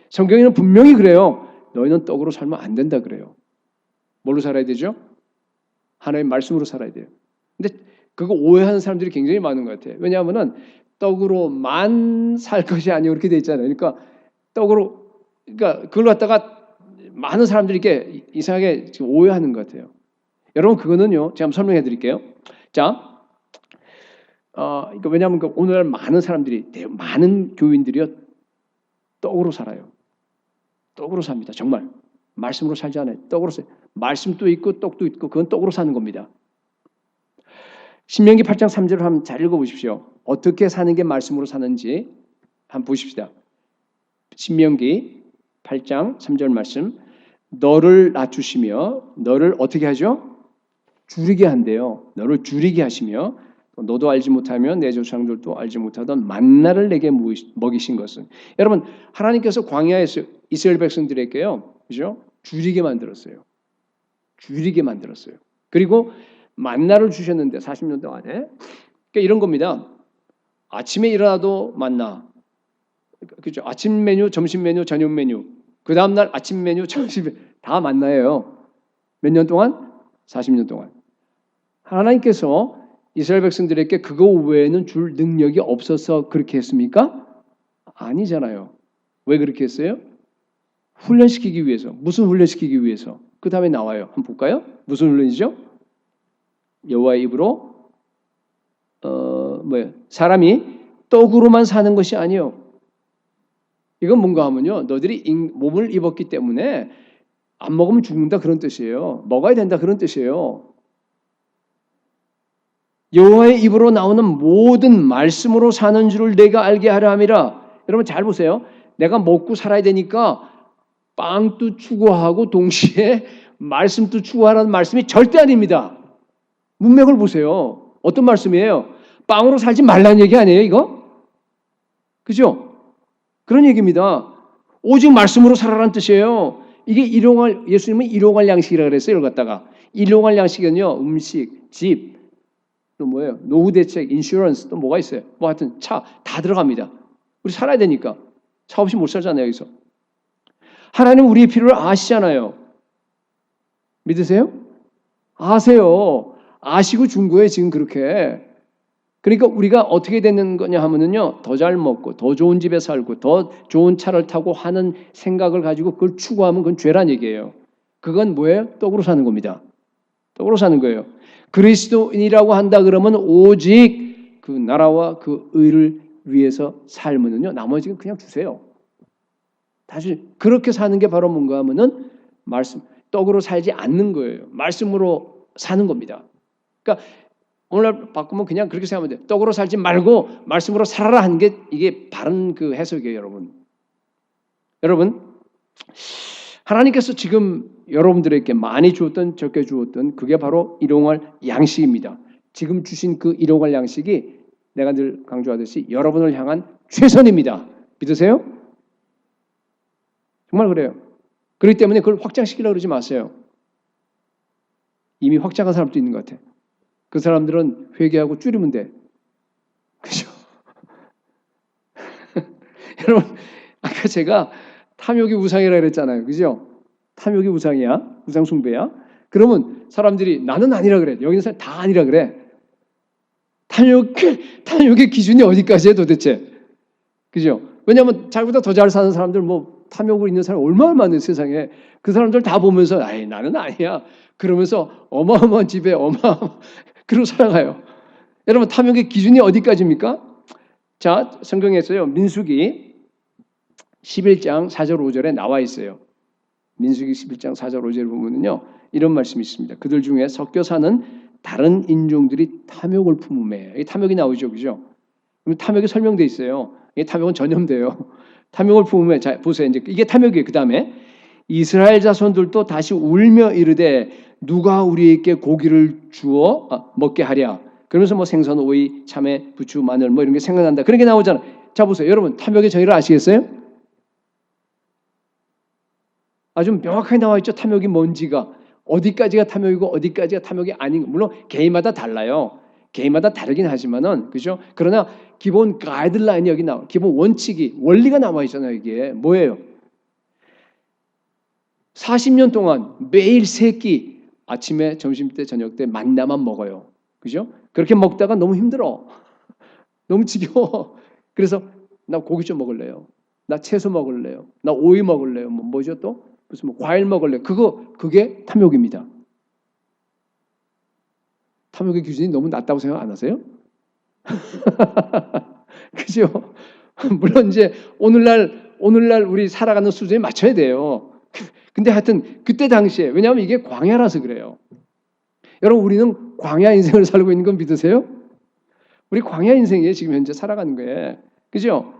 성경에는 분명히 그래요. 너희는 떡으로 살면 안 된다 그래요. 뭘로 살아야 되죠? 하나님의 말씀으로 살아야 돼요. 근데 그거 오해하는 사람들이 굉장히 많은 것 같아요. 왜냐하면은 떡으로만 살 것이 아니고 이렇게 돼 있잖아요. 그러니까 떡으로 그러니까 그걸 갖다가 많은 사람들이 이렇게 이상하게 지금 오해하는 것 같아요. 여러분 그거는요. 제가 한번 설명해 드릴게요. 자, 그러니까 왜냐하면 오늘날 많은 사람들이 많은 교인들이요 떡으로 살아요. 떡으로 삽니다. 정말 말씀으로 살지 않아요. 떡으로 살아요. 말씀도 있고 떡도 있고 그건 떡으로 사는 겁니다. 신명기 8장 3절을 한번 잘 읽어보십시오. 어떻게 사는 게 말씀으로 사는지 한번 보십시다. 신명기 8장 3절 말씀. 너를 낮추시며 너를 어떻게 하죠? 줄이게 한대요. 너를 줄이게 하시며 너도 알지 못하면 내 조상들도 알지 못하던 만나를 내게 먹이신 것은. 여러분 하나님께서 광야에서 이스라엘 백성들에게요. 그죠? 줄이게 만들었어요. 줄이게 만들었어요. 그리고 만나를 주셨는데 40년 동안에 그러니까 이런 겁니다. 아침에 일어나도 만나, 그죠? 아침 메뉴, 점심 메뉴, 저녁 메뉴. 그 다음 날 아침 메뉴, 점심 메뉴 다 만나요. 몇 년 동안? 40년 동안. 하나님께서 이스라엘 백성들에게 그거 외에는 줄 능력이 없어서 그렇게 했습니까? 아니잖아요. 왜 그렇게 했어요? 훈련시키기 위해서. 무슨 훈련시키기 위해서? 그 다음에 나와요. 한번 볼까요? 무슨 훈련이죠? 여호와의 입으로 사람이 떡으로만 사는 것이 아니요. 이건 뭔가 하면요. 너희들이 몸을 입었기 때문에 안 먹으면 죽는다 그런 뜻이에요. 먹어야 된다 그런 뜻이에요. 여호와의 입으로 나오는 모든 말씀으로 사는 줄을 내가 알게 하려 함이라. 여러분 잘 보세요. 내가 먹고 살아야 되니까 빵도 추구하고 동시에 말씀도 추구하라는 말씀이 절대 아닙니다. 문맥을 보세요. 어떤 말씀이에요? 빵으로 살지 말라는 얘기 아니에요, 이거? 그죠? 그런 얘기입니다. 오직 말씀으로 살아라는 뜻이에요. 이게 예수님은 일용할 양식이라고 그랬어요, 이걸 갖다가. 일용할 양식은요, 음식, 집, 또 뭐예요? 노후 대책, 인슈런스, 또 뭐가 있어요? 뭐 하여튼 차 다 들어갑니다. 우리 살아야 되니까. 차 없이 못 살잖아요, 여기서. 하나님 우리의 필요를 아시잖아요. 믿으세요? 아세요. 아시고 준 거예요, 지금 그렇게. 그러니까 우리가 어떻게 되는 거냐 하면은요, 더 잘 먹고, 더 좋은 집에 살고, 더 좋은 차를 타고 하는 생각을 가지고 그걸 추구하면 그건 죄란 얘기예요. 그건 뭐예요? 떡으로 사는 겁니다. 떡으로 사는 거예요. 그리스도인이라고 한다 그러면 오직 그 나라와 그 의를 위해서 살면은요, 나머지는 그냥 주세요. 다시 그렇게 사는 게 바로 뭔가 하면은 말씀, 떡으로 살지 않는 거예요. 말씀으로 사는 겁니다. 그러니까 오늘날 바꾸면 그냥 그렇게 생각하면 돼요. 떡으로 살지 말고 말씀으로 살아라 하는 게 이게 바른 그 해석이에요, 여러분. 여러분, 하나님께서 지금 여러분들에게 많이 주었던 적게 주었던 그게 바로 일용할 양식입니다. 지금 주신 그 일용할 양식이 내가 늘 강조하듯이 여러분을 향한 최선입니다. 믿으세요? 정말 그래요. 그렇기 때문에 그걸 확장시키려고 그러지 마세요. 이미 확장한 사람도 있는 것 같아요. 그 사람들은 회개하고 줄이면 돼. 그죠? 여러분, 아까 제가 탐욕이 우상이라 그랬잖아요. 그죠? 탐욕이 우상이야? 우상숭배야? 그러면 사람들이 나는 아니라 그래. 여기 있는 사람 다 아니라 그래. 탐욕의 기준이 어디까지예요 도대체? 그죠? 왜냐하면 자기보다 더 잘 사는 사람들 뭐 탐욕을 있는 사람 얼마나 많은 세상에 그 사람들 다 보면서 아이 나는 아니야. 그러면서 어마어마한 집에 그러고 살아가요. 여러분 탐욕의 기준이 어디까지입니까? 자 성경에서요 민수기 11장 4절 5절에 나와 있어요. 민수기 11장 4절 5절을 보면요 이런 말씀이 있습니다. 그들 중에 섞여 사는 다른 인종들이 탐욕을 품음에 이 탐욕이 나오죠, 그죠? 그럼 탐욕이 설명돼 있어요. 이 탐욕은 전염돼요. 탐욕을 품음에 자 보세요. 이제 이게 탐욕이에요. 그 다음에 이스라엘 자손들도 다시 울며 이르되 누가 우리에게 고기를 주어 먹게 하랴. 그러면서 뭐 생선, 오이, 참외, 부추, 마늘 뭐 이런 게 생각난다. 그런 게 나오잖아요. 자 보세요. 여러분 탐욕의 정의를 아시겠어요? 아주 명확하게 나와 있죠. 탐욕이 뭔지가. 어디까지가 탐욕이고 어디까지가 탐욕이 아닌 거. 물론 개인마다 달라요. 개인마다 다르긴 하지만은 그죠? 그러나 기본 가이드라인이 여기 나와. 기본 원칙이 원리가 나와 있잖아요. 이게 뭐예요? 40년 동안 매일 세 끼 아침에 점심 때 저녁 때 만나만 먹어요. 그죠? 그렇게 먹다가 너무 힘들어. 너무 지겨워. 그래서 나 고기 좀 먹을래요. 나 채소 먹을래요. 나 오이 먹을래요. 뭐죠 또? 무슨 뭐 과일 먹을래요. 그게 탐욕입니다. 탐욕의 기준이 너무 낮다고 생각 안 하세요? 그죠? 물론 이제 오늘날 우리 살아가는 수준에 맞춰야 돼요. 근데 하여튼 그때 당시에 왜냐하면 이게 광야라서 그래요. 여러분 우리는 광야 인생을 살고 있는 건 믿으세요? 우리 광야 인생이에요. 지금 현재 살아가는 거예요. 그죠?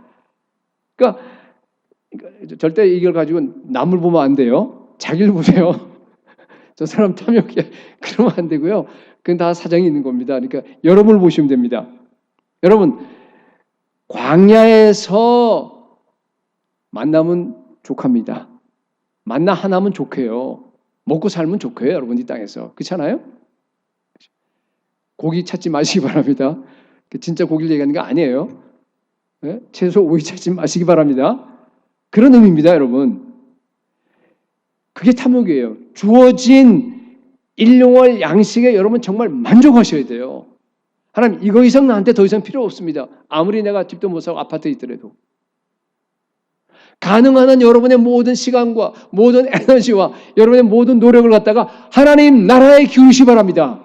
그러니까 절대 이걸 가지고 남을 보면 안 돼요. 자기를 보세요. 저 사람 탐욕이야. 그러면 안 되고요. 그건 다 사정이 있는 겁니다. 그러니까 여러분을 보시면 됩니다. 여러분 광야에서 만나면 족합니다. 만나 하나면 좋게요. 먹고 살면 좋게요. 여러분 이 땅에서. 그렇잖아요? 고기 찾지 마시기 바랍니다. 진짜 고기를 얘기하는 거 아니에요. 예? 채소 오이 찾지 마시기 바랍니다. 그런 의미입니다, 여러분. 그게 탐욕이에요. 주어진 일용할 양식에 여러분 정말 만족하셔야 돼요. 하나님, 이거 이상 나한테 더 이상 필요 없습니다. 아무리 내가 집도 못 사고 아파트에 있더라도. 가능한 한 여러분의 모든 시간과 모든 에너지와 여러분의 모든 노력을 갖다가 하나님 나라에 기울이시 바랍니다.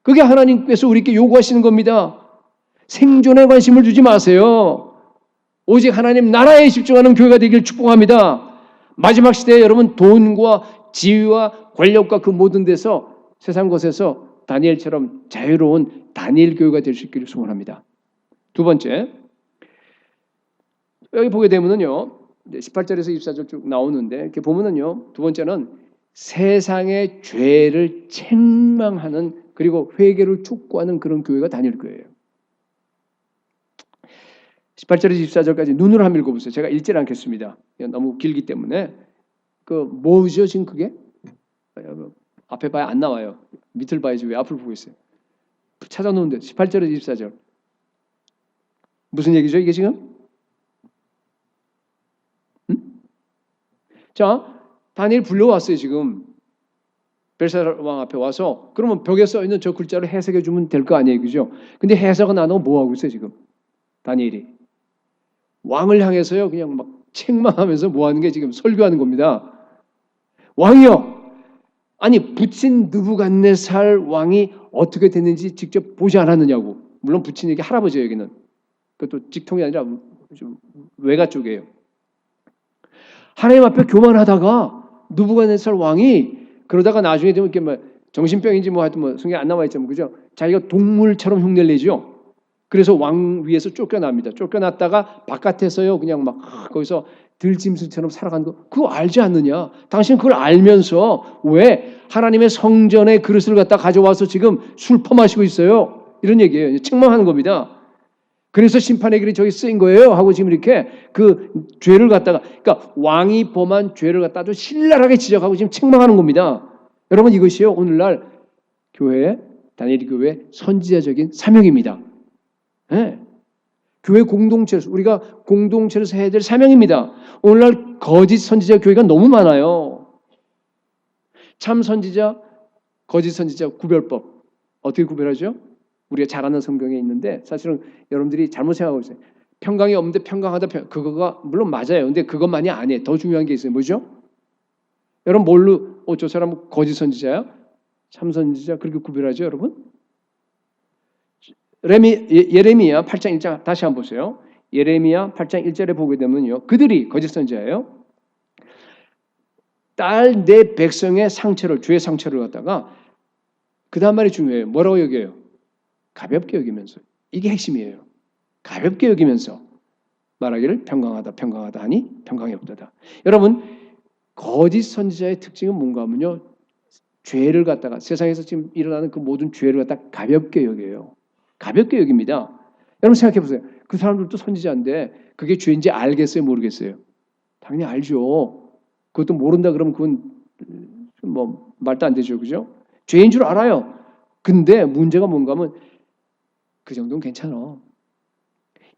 그게 하나님께서 우리께 요구하시는 겁니다. 생존에 관심을 두지 마세요. 오직 하나님 나라에 집중하는 교회가 되길 축복합니다. 마지막 시대에 여러분 돈과 지위와 권력과 그 모든 데서 세상 것에서 다니엘처럼 자유로운 다니엘 교회가 될 수 있기를 소원합니다. 두 번째, 여기 보게 되면은요, 18절에서 24절 쭉 나오는데 이렇게 보면은요, 두 번째는 세상의 죄를 책망하는 그리고 회개를 촉구하는 그런 교회가 다니엘 교회예요. 18절에서 24절까지 눈으로 한번 읽어보세요. 제가 읽지 않겠습니다. 너무 길기 때문에. 그 뭐죠 지금 그게? 앞에 봐야 안 나와요. 밑을 봐야지 왜 앞을 보고 있어요. 찾아놓은데 18절에서 24절. 무슨 얘기죠 이게 지금? 자, 다니엘 불려왔어요 지금. 벨사살 왕 앞에 와서 그러면 벽에 써 있는 저 글자를 해석해 주면 될 거 아니에요, 그죠? 근데 해석은 안 하고 뭐 하고 있어요 지금? 다니엘이 왕을 향해서요 그냥 막 책망하면서 뭐 하는 게 지금 설교하는 겁니다. 왕이요, 아니 붙인 느부갓네살 왕이 어떻게 됐는지 직접 보지 않았느냐고. 물론 붙인 얘기 할아버지예요 여기는. 그것도 직통이 아니라 좀 외가 쪽이에요. 하나님 앞에 교만하다가 느부갓네살 왕이 그러다가 나중에 되면 이렇게 뭐 정신병인지 뭐 하여튼 뭐 성경에 안 나와 있지만 그죠? 자기가 동물처럼 흉내를 내죠. 그래서 왕 위에서 쫓겨납니다. 쫓겨났다가 바깥에서요 그냥 막 거기서 들짐승처럼 살아가는 거 그거 알지 않느냐? 당신 그걸 알면서 왜 하나님의 성전에 그릇을 갖다 가져와서 지금 술 퍼마시고 있어요? 이런 얘기예요. 책망하는 겁니다. 그래서 심판의 길이 저기 쓰인 거예요 하고 지금 이렇게 그 죄를 갖다가 그러니까 왕이 범한 죄를 갖다 아주 신랄하게 지적하고 지금 책망하는 겁니다. 여러분 이것이요 오늘날 교회 다니엘 교회 선지자적인 사명입니다. 네. 교회 공동체에서 우리가 공동체에서 해야 될 사명입니다. 오늘날 거짓 선지자 교회가 너무 많아요. 참 선지자, 거짓 선지자 구별법 어떻게 구별하죠? 우리가 잘 아는 성경에 있는데 사실은 여러분들이 잘못 생각하고 있어요. 평강이 없는데 평강하다 그거가 물론 맞아요. 근데 그것만이 아니에요. 더 중요한 게 있어요. 뭐죠? 여러분 뭘로 저 사람은 거짓 선지자야? 참 선지자 그렇게 구별하죠, 여러분? 예레미야 8장 1절 다시 한번 보세요. 예레미야 8장 1절에 보게 되면요. 그들이 거짓 선지자예요. 딸 내 백성의 상처를 주의 상처를 갖다가 그 다음 말이 중요해요. 뭐라고 여겨요? 가볍게 여기면서. 이게 핵심이에요. 가볍게 여기면서 말하기를 평강하다 하니 평강이 없다다. 여러분 거짓 선지자의 특징은 뭔가 하면요. 죄를 갖다가 세상에서 지금 일어나는 그 모든 죄를 갖다가 가볍게 여겨요. 가볍게 여깁니다. 여러분 생각해 보세요. 그 사람들도 선지자인데 그게 죄인지 알겠어요? 모르겠어요? 당연히 알죠. 그것도 모른다 그러면 그건 뭐 말도 안 되죠. 그죠? 죄인 줄 알아요. 근데 문제가 뭔가 하면 그 정도는 괜찮아.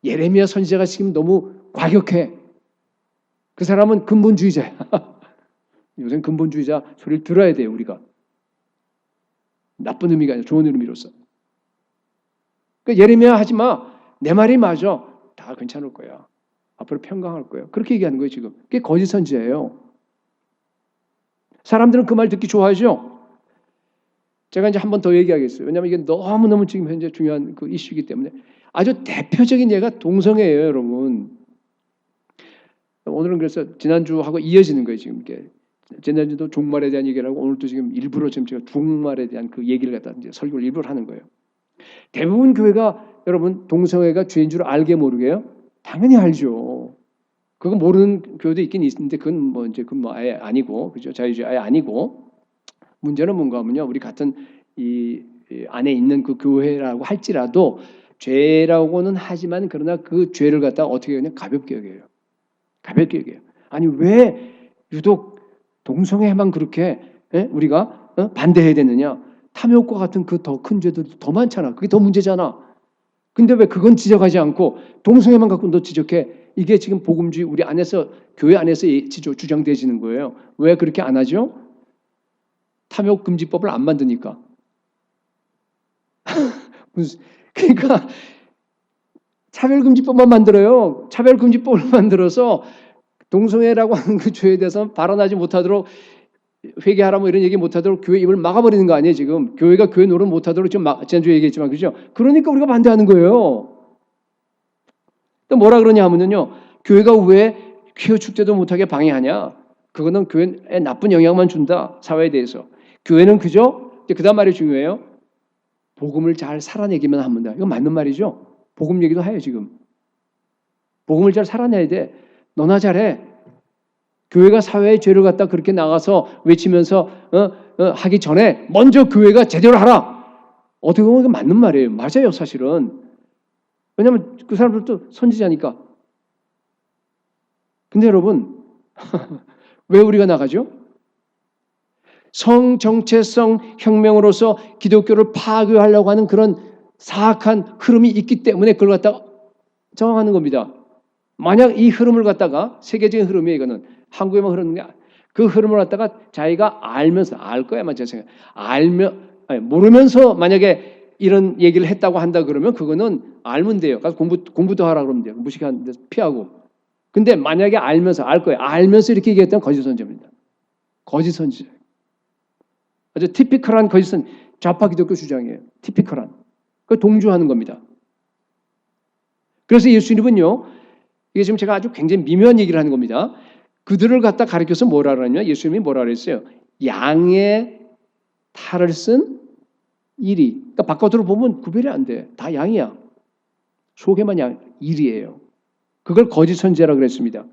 예레미야 선지자가 지금 너무 과격해. 그 사람은 근본주의자야. 요새는 근본주의자 소리를 들어야 돼요. 우리가. 나쁜 의미가 아니라 좋은 의미로서. 그러니까 예레미야 하지 마. 내 말이 맞아. 다 괜찮을 거야. 앞으로 평강할 거야. 그렇게 얘기하는 거예요 지금. 그게 거짓 선지자예요. 사람들은 그 말 듣기 좋아하죠. 제가 이제 한 번 더 얘기하겠어요. 왜냐하면 이게 너무너무 지금 현재 중요한 그 이슈이기 때문에 아주 대표적인 예가 동성애예요, 여러분. 오늘은 그래서 지난주하고 이어지는 거예요, 지금 이게. 지난주도 종말에 대한 얘기를 하고 오늘도 지금 일부러 지금 제가 종말에 대한 그 얘기를 갖다 이제 설교를 일부러 하는 거예요. 대부분 교회가 여러분 동성애가 죄인 줄 알게 모르게요? 당연히 알죠. 그거 모르는 교회도 있긴 있는데 그건 뭐 이제 그건 뭐 아예 아니고 그죠? 자유주의 아예 아니고 문제는 뭔가 하면요. 우리 같은 이 안에 있는 그 교회라고 할지라도 죄라고는 하지만 그러나 그 죄를 갖다가 어떻게 그냥 가볍게 여겨요. 가볍게 여겨요. 아니 왜 유독 동성애만 그렇게 우리가 반대해야 되느냐? 탐욕과 같은 그 더 큰 죄들도 더 많잖아. 그게 더 문제잖아. 근데 왜 그건 지적하지 않고 동성애만 갖고 너 지적해? 이게 지금 복음주의 우리 안에서 교회 안에서 주장되지는 거예요. 왜 그렇게 안 하죠? 탐욕금지법을 안 만드니까. 그러니까 차별금지법만 만들어요. 차별금지법을 만들어서 동성애라고 하는 그 죄에 대해서 발언하지 못하도록 회개하라 뭐 이런 얘기 못하도록 교회 입을 막아버리는 거 아니에요 지금. 교회가 교회 노릇 못하도록 지금 지난주에 얘기했지만 그죠? 그러니까 우리가 반대하는 거예요. 또 뭐라 그러냐 하면요. 교회가 왜 퀴어 축제도 못하게 방해하냐? 그거는 교회에 나쁜 영향만 준다. 사회에 대해서. 교회는 그죠? 그 다음 말이 중요해요. 복음을 잘 살아내기만 하면 돼. 이거 맞는 말이죠? 복음 얘기도 해요 지금. 복음을 잘 살아내야 돼. 너나 잘해. 교회가 사회의 죄를 갖다 그렇게 나가서 외치면서 하기 전에 먼저 교회가 제대로 하라. 어떻게 보면 이거 맞는 말이에요. 맞아요 사실은. 왜냐하면 그 사람들도 선지자니까. 근데 여러분 왜 우리가 나가죠? 성정체성 혁명으로서 기독교를 파괴하려고 하는 그런 사악한 흐름이 있기 때문에 그걸 갖다가 정황하는 겁니다. 만약 이 흐름을 갖다가 세계적인 흐름이에요. 이거는 한국에만 흐르는 게 그 흐름을 갖다가 자기가 알면서 알 거야만 제 생각. 모르면서 만약에 이런 얘기를 했다고 한다 그러면 그거는 알면 돼요. 가서 공부도 하라 그러면 돼요. 무식한 데서 피하고. 근데 만약에 알면서 알 거예요. 알면서 이렇게 얘기했다면 거짓 선지자입니다. 거짓 선지자. 아주 티피컬한 거짓 선 좌파 기독교 주장이에요. 티피컬한. 그 동조하는 겁니다. 그래서 예수님은요. 이게 지금 제가 아주 굉장히 미묘한 얘기를 하는 겁니다. 그들을 갖다 가리켜서 뭐라 그러냐면 예수님이 뭐라 그랬어요. 양의 탈을 쓴 이리. 그러니까 바깥으로 보면 구별이 안 돼. 다 양이야. 속에만 양, 일이에요. 그걸 거짓 선지자라고 그랬습니다.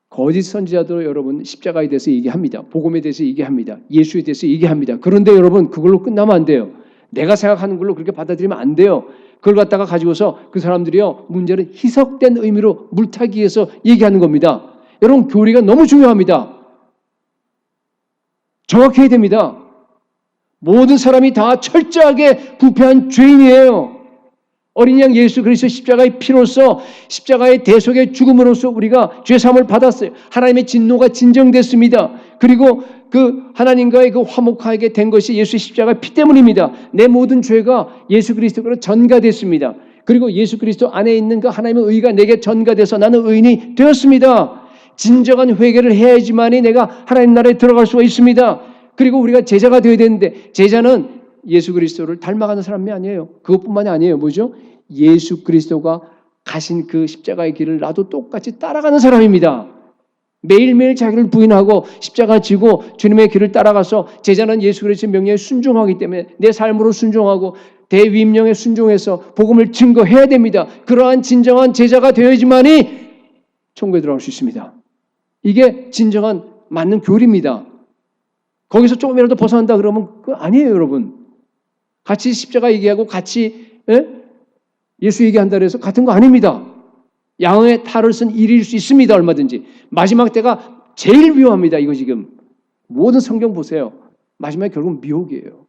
거짓 선지자도 여러분 십자가에 대해서 얘기합니다. 복음에 대해서 얘기합니다. 예수에 대해서 얘기합니다. 그런데 여러분 그걸로 끝나면 안 돼요. 내가 생각하는 걸로 그렇게 받아들이면 안 돼요. 그걸 갖다가 가지고서 그 사람들이요 문제를 희석된 의미로 물타기 위해서 얘기하는 겁니다. 여러분 교리가 너무 중요합니다. 정확해야 됩니다. 모든 사람이 다 철저하게 부패한 죄인이에요. 어린 양 예수 그리스도 십자가의 피로써 십자가의 대속의 죽음으로써 우리가 죄사함을 받았어요. 하나님의 진노가 진정됐습니다. 그리고 그 하나님과의 그 화목하게 된 것이 예수 십자가의 피 때문입니다. 내 모든 죄가 예수 그리스도로 전가됐습니다. 그리고 예수 그리스도 안에 있는 그 하나님의 의가 내게 전가돼서 나는 의인이 되었습니다. 진정한 회개를 해야지만이 내가 하나님 나라에 들어갈 수가 있습니다. 그리고 우리가 제자가 되어야 되는데 제자는 예수 그리스도를 닮아가는 사람이 아니에요. 그것뿐만이 아니에요. 뭐죠? 예수 그리스도가 가신 그 십자가의 길을 나도 똑같이 따라가는 사람입니다. 매일매일 자기를 부인하고 십자가 지고 주님의 길을 따라가서 제자는 예수 그리스도의 명령에 순종하기 때문에 내 삶으로 순종하고 대위임령에 순종해서 복음을 증거해야 됩니다. 그러한 진정한 제자가 되어야지만이 천국에 들어갈 수 있습니다. 이게 진정한 맞는 교리입니다. 거기서 조금이라도 벗어난다 그러면 그거 아니에요, 여러분. 같이 십자가 얘기하고 같이 예수 얘기한다 그래서 같은 거 아닙니다. 양의 탈을 쓴 일일 수 있습니다. 얼마든지. 마지막 때가 제일 위험합니다. 이거 지금. 모든 성경 보세요. 마지막에 결국 미혹이에요.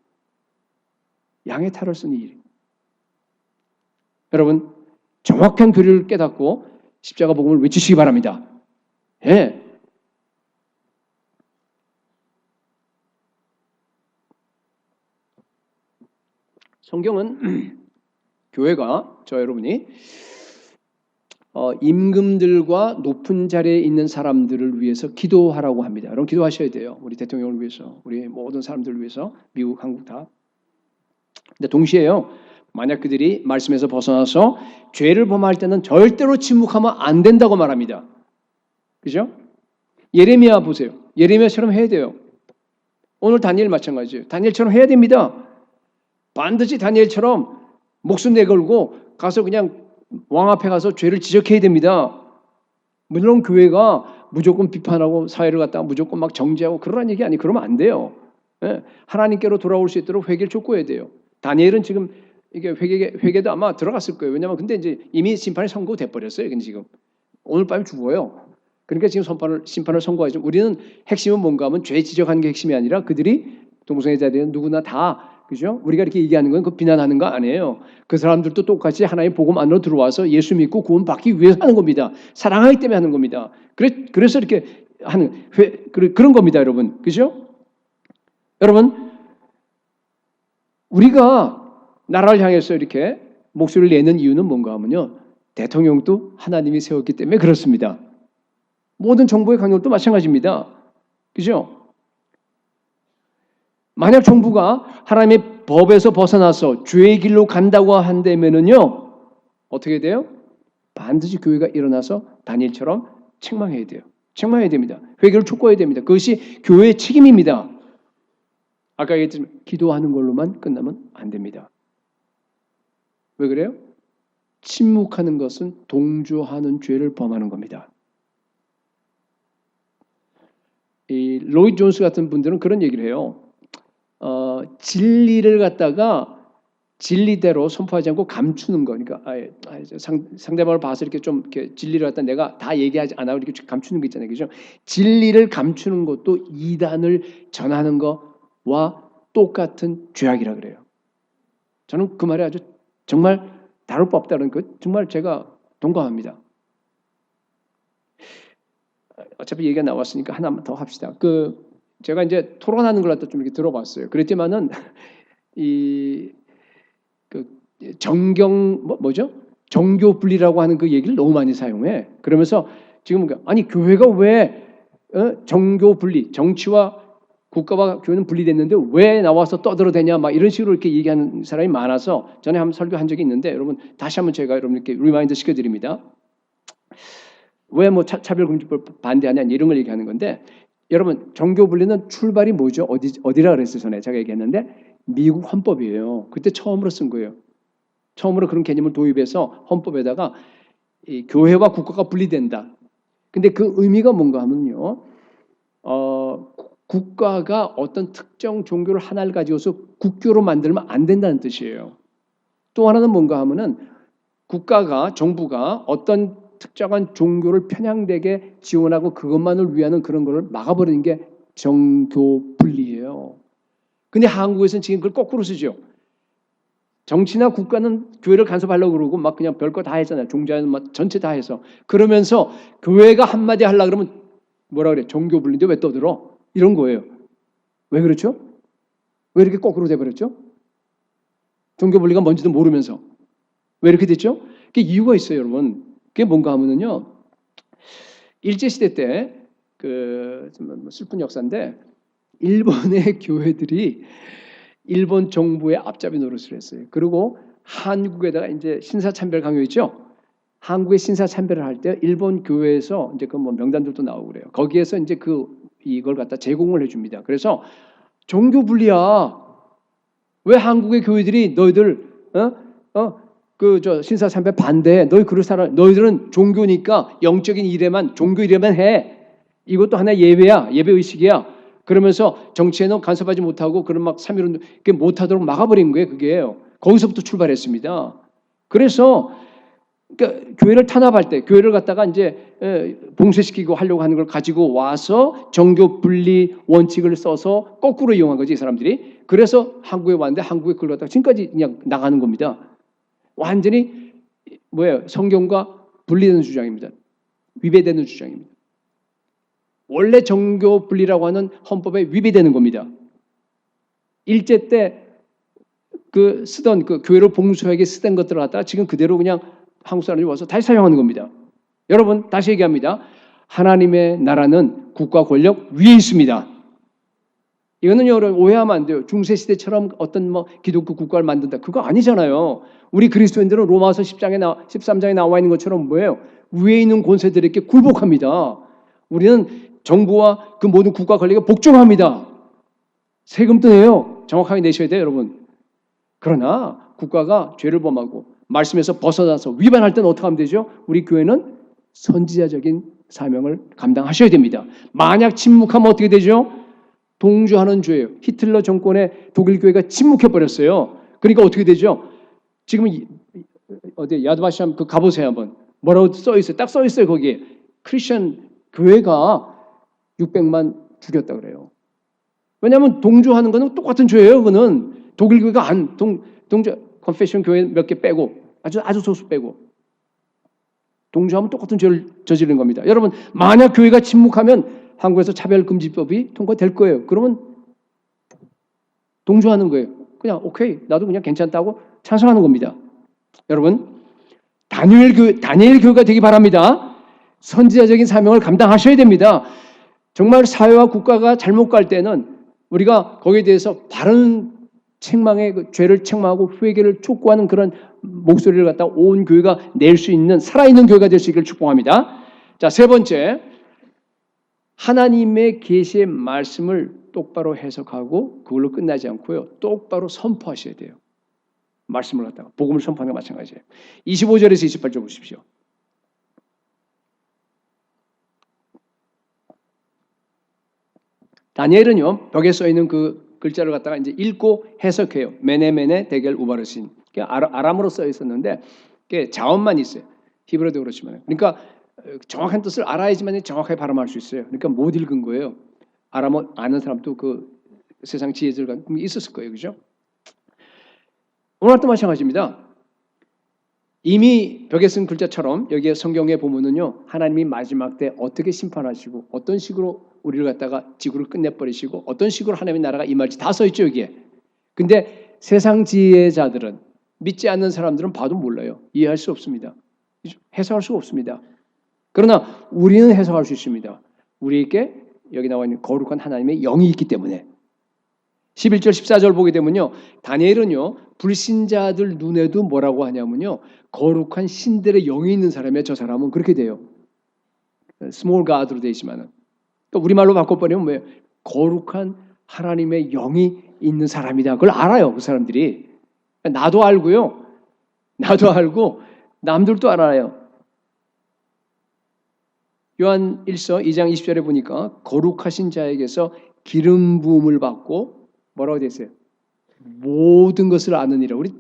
양의 탈을 쓴 일. 여러분 정확한 교리를 깨닫고 십자가 복음을 외치시기 바랍니다. 예. 성경은 교회가 저 여러분이 임금들과 높은 자리에 있는 사람들을 위해서 기도하라고 합니다. 여러분 기도하셔야 돼요. 우리 대통령을 위해서, 우리 모든 사람들을 위해서, 미국, 한국 다. 근데 동시에요. 만약 그들이 말씀에서 벗어나서 죄를 범할 때는 절대로 침묵하면 안 된다고 말합니다. 그죠? 예레미야 보세요. 예레미야처럼 해야 돼요. 오늘 다니엘 마찬가지예요. 다니엘처럼 해야 됩니다. 반드시 다니엘처럼 목숨 내걸고 가서 그냥 왕 앞에 가서 죄를 지적해야 됩니다. 물론 교회가 무조건 비판하고 사회를 갖다가 무조건 막 정죄하고 그러란 얘기 아니. 그러면 안 돼요. 예? 하나님께로 돌아올 수 있도록 회개를 촉구해야 돼요. 다니엘은 지금 이게 회개도 아마 들어갔을 거예요. 왜냐하면 근데 이제 이미 심판이 선고돼 버렸어요. 근데 지금 오늘 밤에 죽어요. 그러니까 지금 심판을 선고하죠. 우리는 핵심은 뭔가 하면 죄 지적하는 게 핵심이 아니라 그들이 동성애 자들은 누구나 다 그죠? 우리가 이렇게 얘기하는 건 그 비난하는 거 아니에요. 그 사람들도 똑같이 하나님의 복음 안으로 들어와서 예수 믿고 구원받기 위해서 하는 겁니다. 사랑하기 때문에 하는 겁니다. 그래서 이렇게 하는 그런 겁니다, 여러분. 그죠? 여러분, 우리가 나라를 향해서 이렇게 목소리를 내는 이유는 뭔가 하면요. 대통령도 하나님이 세웠기 때문에 그렇습니다. 모든 정부의 강력도 마찬가지입니다. 그죠? 만약 정부가 하나님의 법에서 벗어나서 죄의 길로 간다고 한다면은요, 어떻게 돼요? 반드시 교회가 일어나서 다니엘처럼 책망해야 돼요. 책망해야 됩니다. 회개를 촉구해야 됩니다. 그것이 교회의 책임입니다. 아까 얘기했지만 기도하는 걸로만 끝나면 안 됩니다. 왜 그래요? 침묵하는 것은 동조하는 죄를 범하는 겁니다. 이 로이드 존스 같은 분들은 그런 얘기를 해요. 진리를 갖다가 진리대로 선포하지 않고 감추는 거. 그러니까 상대방을 봐서 이렇게 좀 이렇게 진리를 갖다 내가 다 얘기하지 않아 이렇게 감추는 거 있잖아요, 그죠? 진리를 감추는 것도 이단을 전하는 거와 똑같은 죄악이라 그래요. 저는 그 말에 아주 정말 다룰 바 없다는 거 정말 제가 동감합니다. 어차피 얘기가 나왔으니까 하나만 더 합시다. 제가 이제 토론하는 걸 갖다 좀 이렇게 들어봤어요. 그랬지만은 뭐죠? 정교 분리라고 하는 그 얘기를 너무 많이 사용해. 그러면서 지금 아니 교회가 왜 정교 분리, 정치와 국가와 교회는 분리됐는데 왜 나와서 떠들어대냐 막 이런 식으로 이렇게 얘기하는 사람이 많아서 전에 한번 설교한 적이 있는데 여러분 다시 한번 제가 여러분께 리마인드 시켜드립니다. 왜 뭐 차별금지법 반대하냐 이런 걸 얘기하는 건데 여러분 정교 분리는 출발이 뭐죠? 어디라 그랬어요? 전에 제가 얘기했는데 미국 헌법이에요. 그때 처음으로 쓴 거예요. 처음으로 그런 개념을 도입해서 헌법에다가 이 교회와 국가가 분리된다. 근데 그 의미가 뭔가 하면요. 국가가 어떤 특정 종교를 하나를 가지고서 국교로 만들면 안 된다는 뜻이에요. 또 하나는 뭔가 하면은 국가가 정부가 어떤 특정한 종교를 편향되게 지원하고 그것만을 위하는 그런 거를 막아버리는 게 정교 분리예요. 근데 한국에서는 지금 그걸 거꾸로 쓰죠. 정치나 국가는 교회를 간섭하려고 그러고 막 그냥 별거 다 했잖아요. 종자는 막 전체 다 해서. 그러면서 교회가 한마디 하려고 그러면 뭐라 그래? 종교 분리인데 왜 떠들어? 이런 거예요. 왜 그렇죠? 왜 이렇게 거꾸로 돼버렸죠? 종교 분리가 뭔지도 모르면서. 왜 이렇게 됐죠? 그게 이유가 있어요, 여러분. 그게 뭔가 하면은요. 일제시대 때 좀 슬픈 역사인데 일본의 교회들이 일본 정부의 앞잡이 노릇을 했어요. 그리고 한국에다가 이제 신사참배를 강요했죠. 한국의 신사참배를 할 때 일본 교회에서 이제 그 뭐 명단들도 나오고 그래요. 거기에서 이제 이걸 갖다 제공을 해줍니다. 그래서 종교 분리야. 왜 한국의 교회들이 너희들 신사참배 반대해? 너희들은 종교니까 영적인 일에만 종교 일에만 해. 이것도 하나의 예배야, 예배 의식이야. 그러면서 정치에는 간섭하지 못하고 그런 막 3.1운동 그게 못하도록 막아버린 거예요. 그게 거기서부터 출발했습니다. 그래서 그러니까 교회를 탄압할 때 교회를 갖다가 이제 봉쇄시키고 하려고 하는 걸 가지고 와서 정교 분리 원칙을 써서 거꾸로 이용한 거지 이 사람들이. 그래서 한국에 왔는데 한국에 그걸 갖다가 지금까지 그냥 나가는 겁니다. 완전히 성경과 분리되는 주장입니다. 위배되는 주장입니다. 원래 정교 분리라고 하는 헌법에 위배되는 겁니다. 일제 때 쓰던 교회를 봉쇄하게 쓰던 것들을 갖다가 지금 그대로 그냥 한국 사람들이 와서 다시 사용하는 겁니다. 여러분 다시 얘기합니다. 하나님의 나라는 국가 권력 위에 있습니다. 이거는 여러분 오해하면 안 돼요. 중세 시대처럼 어떤 기독교 국가를 만든다. 그거 아니잖아요. 우리 그리스도인들은 로마서 13장에 나와 있는 것처럼 뭐예요? 위에 있는 권세들에게 굴복합니다. 우리는 정부와 그 모든 국가 권력에 복종합니다. 세금도 내요. 정확하게 내셔야 돼요, 여러분. 그러나 국가가 죄를 범하고 말씀에서 벗어나서 위반할 때는 어떻게 하면 되죠? 우리 교회는 선지자적인 사명을 감당하셔야 됩니다. 만약 침묵하면 어떻게 되죠? 동조하는 죄예요. 히틀러 정권의 독일 교회가 침묵해 버렸어요. 그러니까 어떻게 되죠? 지금 어디 야드바시암 가보세요 한번. 뭐라고 써 있어요? 딱 써 있어요 거기에. 크리스천 교회가 600만 죽였다 그래요. 왜냐하면 동조하는 거는 똑같은 죄예요. 그거는 독일 교회가 동조 컨페션 교회 몇 개 빼고 아주 소수 빼고 동조하면 똑같은 죄를 저지르는 겁니다. 여러분 만약 교회가 침묵하면 한국에서 차별금지법이 통과될 거예요. 그러면 동조하는 거예요. 그냥 오케이 나도 그냥 괜찮다고 찬성하는 겁니다. 여러분 다니엘 교회가 되기 바랍니다. 선지자적인 사명을 감당하셔야 됩니다. 정말 사회와 국가가 잘못 갈 때는 우리가 거기에 대해서 바른 책망의 그 죄를 책망하고 회개를 촉구하는 그런 목소리를 갖다 온 교회가 낼 수 있는 살아있는 교회가 될 수 있기를 축복합니다. 자, 세 번째, 하나님의 계시의 말씀을 똑바로 해석하고 그걸로 끝나지 않고요. 똑바로 선포하셔야 돼요. 말씀을 갖다가 복음을 선포하는 게 마찬가지예요. 25절에서 28절 보십시오. 다니엘은요 벽에 써 있는 그 글자를 갖다가 이제 읽고 해석해요. 메네메네 데겔 우바르신. 아람어로 써 있었는데 그게 자언만 있어요. 히브리어도 그렇지만. 그러니까 정확한 뜻을 알아야지만 정확하게 발음할 수 있어요. 그러니까 못 읽은 거예요. 아람어 아는 사람도 그 세상 지혜들과 있었을 거예요, 그죠? 오늘도 마찬가지입니다. 이미 벽에 쓴 글자처럼 여기에 성경에 보면은요 하나님이 마지막 때 어떻게 심판하시고 어떤 식으로 우리를 갖다가 지구를 끝내버리시고 어떤 식으로 하나님의 나라가 임할지 다 써 있죠 여기에. 근데 세상 지혜자들은 믿지 않는 사람들은 봐도 몰라요. 이해할 수 없습니다. 해석할 수가 없습니다. 그러나 우리는 해석할 수 있습니다. 우리에게 여기 나와 있는 거룩한 하나님의 영이 있기 때문에. 11절 14절 보게 되면요 다니엘은요 불신자들 눈에도 뭐라고 하냐면요 거룩한 신들의 영이 있는 사람이에요. 저 사람은 그렇게 돼요. 스몰 가드로 되어 있지만은 또 우리말로 바꿔버리면 뭐예요? 거룩한 하나님의 영이 있는 사람이다. 그걸 알아요 그 사람들이. 나도 알고요. 나도 알고 남들도 알아요. 요한 1서 2장 20절에 보니까 거룩하신 자에게서 기름 부음을 받고 뭐라고 되어 있어요? 모든 것을 아느니라. 우리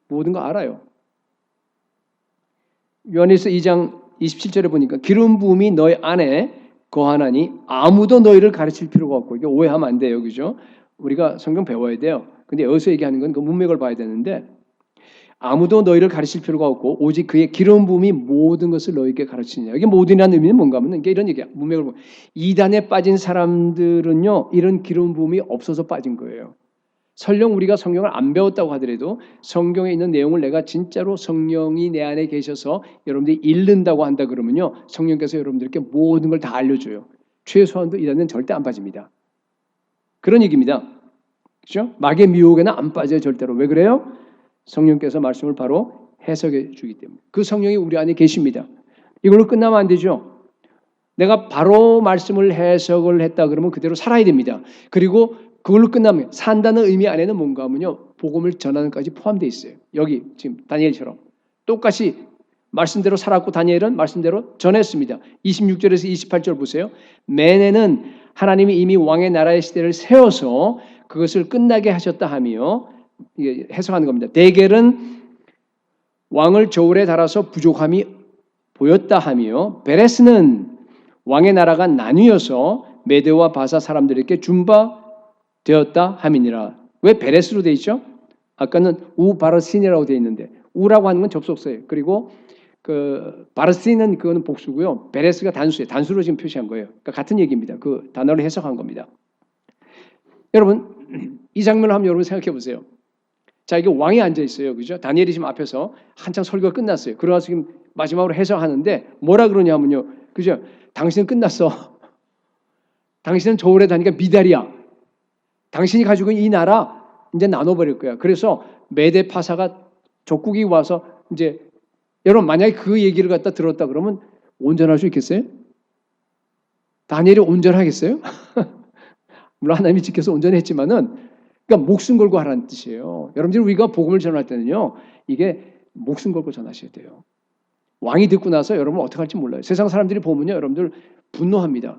모든 거 알아요. 요한일서 2장 27절에 보니까 기름 부음이 너희 안에 거하나니 아무도 너희를 가르칠 필요가 없고. 이게 오해하면 안 돼요. 그죠? 우리가 성경 배워야 돼요. 근데 여기서 얘기하는 건 그 문맥을 봐야 되는데 아무도 너희를 가르칠 필요가 없고 오직 그의 기름 부음이 모든 것을 너희에게 가르치느냐. 이게 모든이라는 의미는 뭔가 하면 이게 이런 얘기야. 문맥을 보면 이단에 빠진 사람들은요 이런 기름 부음이 없어서 빠진 거예요. 설령 우리가 성경을 안 배웠다고 하더라도 성경에 있는 내용을 내가 진짜로 성령이 내 안에 계셔서 여러분들이 읽는다고 한다 그러면요 성령께서 여러분들께 모든 걸 다 알려줘요. 최소한도 이단은 절대 안 빠집니다. 그런 얘기입니다. 그렇죠? 마귀의 미혹에는 안 빠져요 절대로. 왜 그래요? 성령께서 말씀을 바로 해석해 주기 때문에. 그 성령이 우리 안에 계십니다. 이걸로 끝나면 안 되죠. 내가 바로 말씀을 해석을 했다 그러면 그대로 살아야 됩니다. 그리고 그걸로 끝나면 산다는 의미 안에는 뭔가 하면요 복음을 전하는 까지 포함되어 있어요. 여기 지금 다니엘처럼 똑같이 말씀대로 살았고 다니엘은 말씀대로 전했습니다. 26절에서 28절 보세요. 매네는 하나님이 이미 왕의 나라의 시대를 세워서 그것을 끝나게 하셨다 하며 이게 해석하는 겁니다. 데겔은 왕을 저울에 달아서 부족함이 보였다 하며 베레스는 왕의 나라가 나뉘어서 메대와 바사 사람들에게 준바 되었다 함이니라. 왜 베레스로 되어 있죠? 아까는 우바르신이라고 되어 있는데 우라고 하는 건 접속사예요. 그리고 그 바르신은 그거는 복수고요. 베레스가 단수예요. 단수로 지금 표시한 거예요. 그러니까 같은 얘기입니다. 그 단어를 해석한 겁니다. 여러분 이 장면을 한번 여러분 생각해 보세요. 자 이게 왕이 앉아 있어요. 그죠? 다니엘이 지금 앞에서 한창 설교가 끝났어요. 그러나서 지금 마지막으로 해석하는데 뭐라 그러냐면요. 그죠? 당신은 끝났어. 당신은 저울에 다니까 미달이야. 당신이 가지고 있는 이 나라 이제 나눠버릴 거야. 그래서 메대 파사가 족국이 와서 이제 여러분 만약에 그 얘기를 갖다 들었다 그러면 온전할 수 있겠어요? 다니엘이 온전하겠어요? 물론 하나님이 지켜서 온전했지만은 그러니까 목숨 걸고 하라는 뜻이에요. 여러분들 우리가 복음을 전할 때는요 이게 목숨 걸고 전하셔야 돼요. 왕이 듣고 나서 여러분 어떻게 할지 몰라요. 세상 사람들이 보면요 여러분들 분노합니다.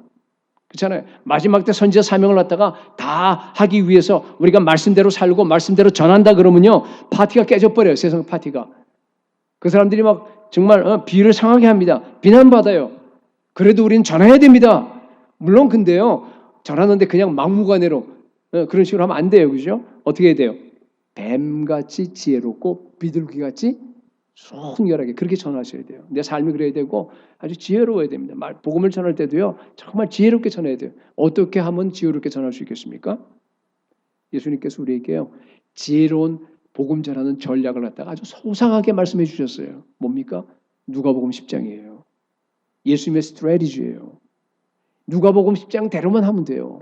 그렇잖아요. 마지막 때 선지자 사명을 갖다가 다 하기 위해서 우리가 말씀대로 살고 말씀대로 전한다 그러면요 파티가 깨져버려요. 세상 파티가. 그 사람들이 막 정말 비를 상하게 합니다. 비난받아요. 그래도 우리는 전해야 됩니다. 물론 근데요 전하는데 그냥 막무가내로 그런 식으로 하면 안 돼요. 그죠? 어떻게 해야 돼요? 뱀같이 지혜롭고 비둘기같이 순결하게 그렇게 전하셔야 돼요. 내 삶이 그래야 되고 아주 지혜로워야 됩니다. 복음을 전할 때도요. 정말 지혜롭게 전해야 돼요. 어떻게 하면 지혜롭게 전할 수 있겠습니까? 예수님께서 우리에게요. 지혜로운 복음 전하는 전략을 갖다가 아주 소상하게 말씀해 주셨어요. 뭡니까? 누가복음 10장이에요. 예수님의 스트래티지예요. 누가복음 10장대로만 하면 돼요.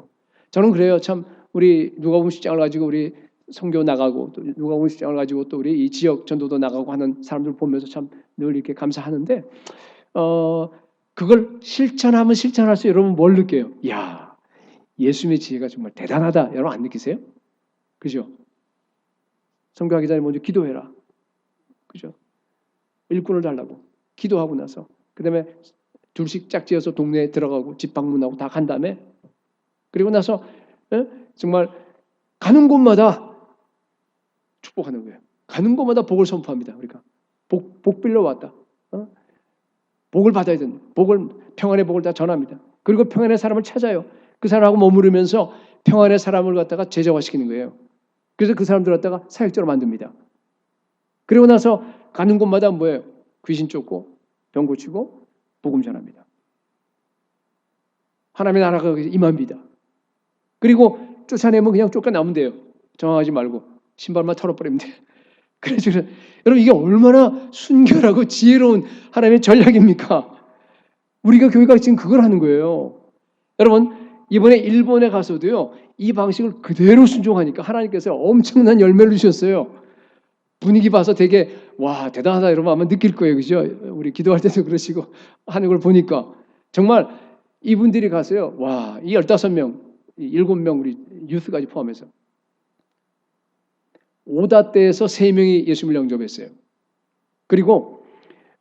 저는 그래요. 참 우리 누가복음 10장을 가지고 우리 선교 나가고 또 누가복음 10장을 가지고 또 우리 이 지역 전도도 나가고 하는 사람들 보면서 참 늘 이렇게 감사하는데 그걸 실천하면 실천할수록 여러분 뭘 느껴요? 이야, 예수님의 지혜가 정말 대단하다. 여러분 안 느끼세요? 그죠? 선교하기 전에 먼저 기도해라. 그죠? 일꾼을 달라고 기도하고 나서 그 다음에 둘씩 짝지어서 동네에 들어가고 집 방문하고 다 간 다음에 그리고 나서 정말 가는 곳마다 축복하는 거예요. 가는 곳마다 복을 선포합니다. 우리가 복 빌러 왔다. 복을 받아야 된다. 평안의 복을 다 전합니다. 그리고 평안의 사람을 찾아요. 그 사람하고 머무르면서 평안의 사람을 갖다가 제자화시키는 거예요. 그래서 그 사람들 갖다가 사역자로 만듭니다. 그리고 나서 가는 곳마다 뭐예요? 귀신 쫓고 병 고치고 복음 전합니다. 하나님의 나라가 임합니다. 그리고 쫓아내면 그냥 쫓겨나면 돼요. 저항하지 말고 신발만 털어버리면 돼요. 그래서 여러분 이게 얼마나 순결하고 지혜로운 하나님의 전략입니까? 우리가 교회가 지금 그걸 하는 거예요. 여러분 이번에 일본에 가서도요. 이 방식을 그대로 순종하니까 하나님께서 엄청난 열매를 주셨어요. 분위기 봐서 되게 와 대단하다 여러분 아마 느낄 거예요. 그죠? 우리 기도할 때도 그러시고 하는 걸 보니까 정말 이분들이 가서요. 와, 이 15명, 7명 우리 유스까지 포함해서 오다떼에서 3명이 예수님을 영접했어요. 그리고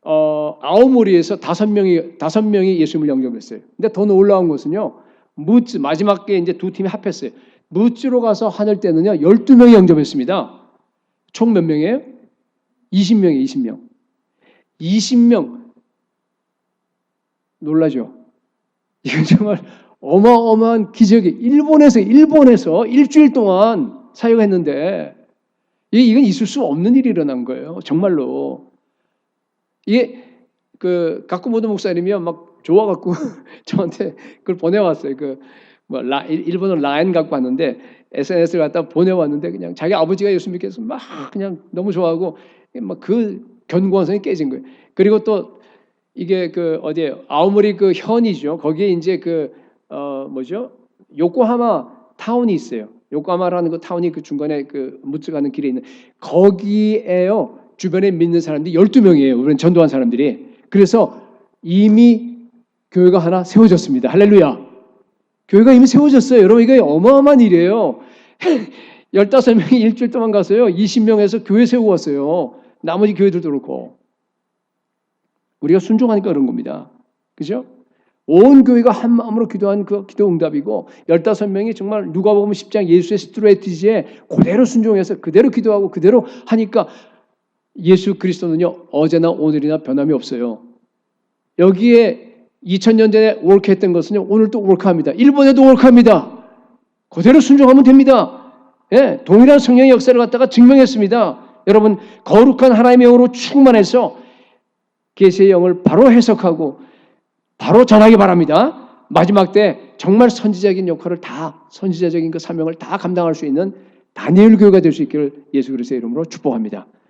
아오모리에서 5명이 예수님을 영접했어요. 근데 더 놀라운 것은요. 무츠 마지막에 이제 두 팀이 합했어요. 무츠로 가서 하늘 때는요. 12명이 영접했습니다. 총 몇 명이에요? 20명이에요. 20명. 20명. 놀라죠? 이건 정말 어마어마한 기적이 일본에서 일주일 동안 사역했는데 이건 있을 수 없는 일이 일어난 거예요. 정말로. 이게 가쿠모토 목사님이요 막 좋아갖고 저한테 그걸 보내왔어요. 일본어 라인 갖고 왔는데 SNS를 갖다 보내왔는데 그냥 자기 아버지가 예수 믿겠어 막 그냥 너무 좋아하고 막 그 견고한성이 깨진 거예요. 그리고 또 이게 어디에 아오모리 현이죠. 거기에 이제 뭐죠? 요코하마 타운이 있어요. 요코하마라는 그 타운이 그 중간에 무츠 가는 길에 있는 거기에요. 주변에 믿는 사람들이 12명이에요. 우리는 전도한 사람들이. 그래서 이미 교회가 하나 세워졌습니다. 할렐루야. 교회가 이미 세워졌어요. 여러분 이게 어마어마한 일이에요. 15명이 일주일 동안 가서요. 20명에서 교회 세우고 왔어요. 나머지 교회들도 그렇고. 우리가 순종하니까 그런 겁니다. 그죠? 온 교회가 한 마음으로 기도한 그 기도 응답이고 15명이 정말 누가복음 10장 예수의 스트래티지에 그대로 순종해서 그대로 기도하고 그대로 하니까 예수 그리스도는요. 어제나 오늘이나 변함이 없어요. 여기에 2000년 전에 월크했던 것은요. 오늘 또 월크합니다. 일본에도 월크합니다. 그대로 순종하면 됩니다. 예, 동일한 성령의 역사를 갖다가 증명했습니다. 여러분 거룩한 하나님의 영으로 충만해서 계시의 영을 바로 해석하고 바로 전하기 바랍니다. 마지막 때 정말 선지자적인 역할을 선지자적인 그 사명을 다 감당할 수 있는 다니엘 교회가 될 수 있기를 예수 그리스도의 이름으로 축복합니다.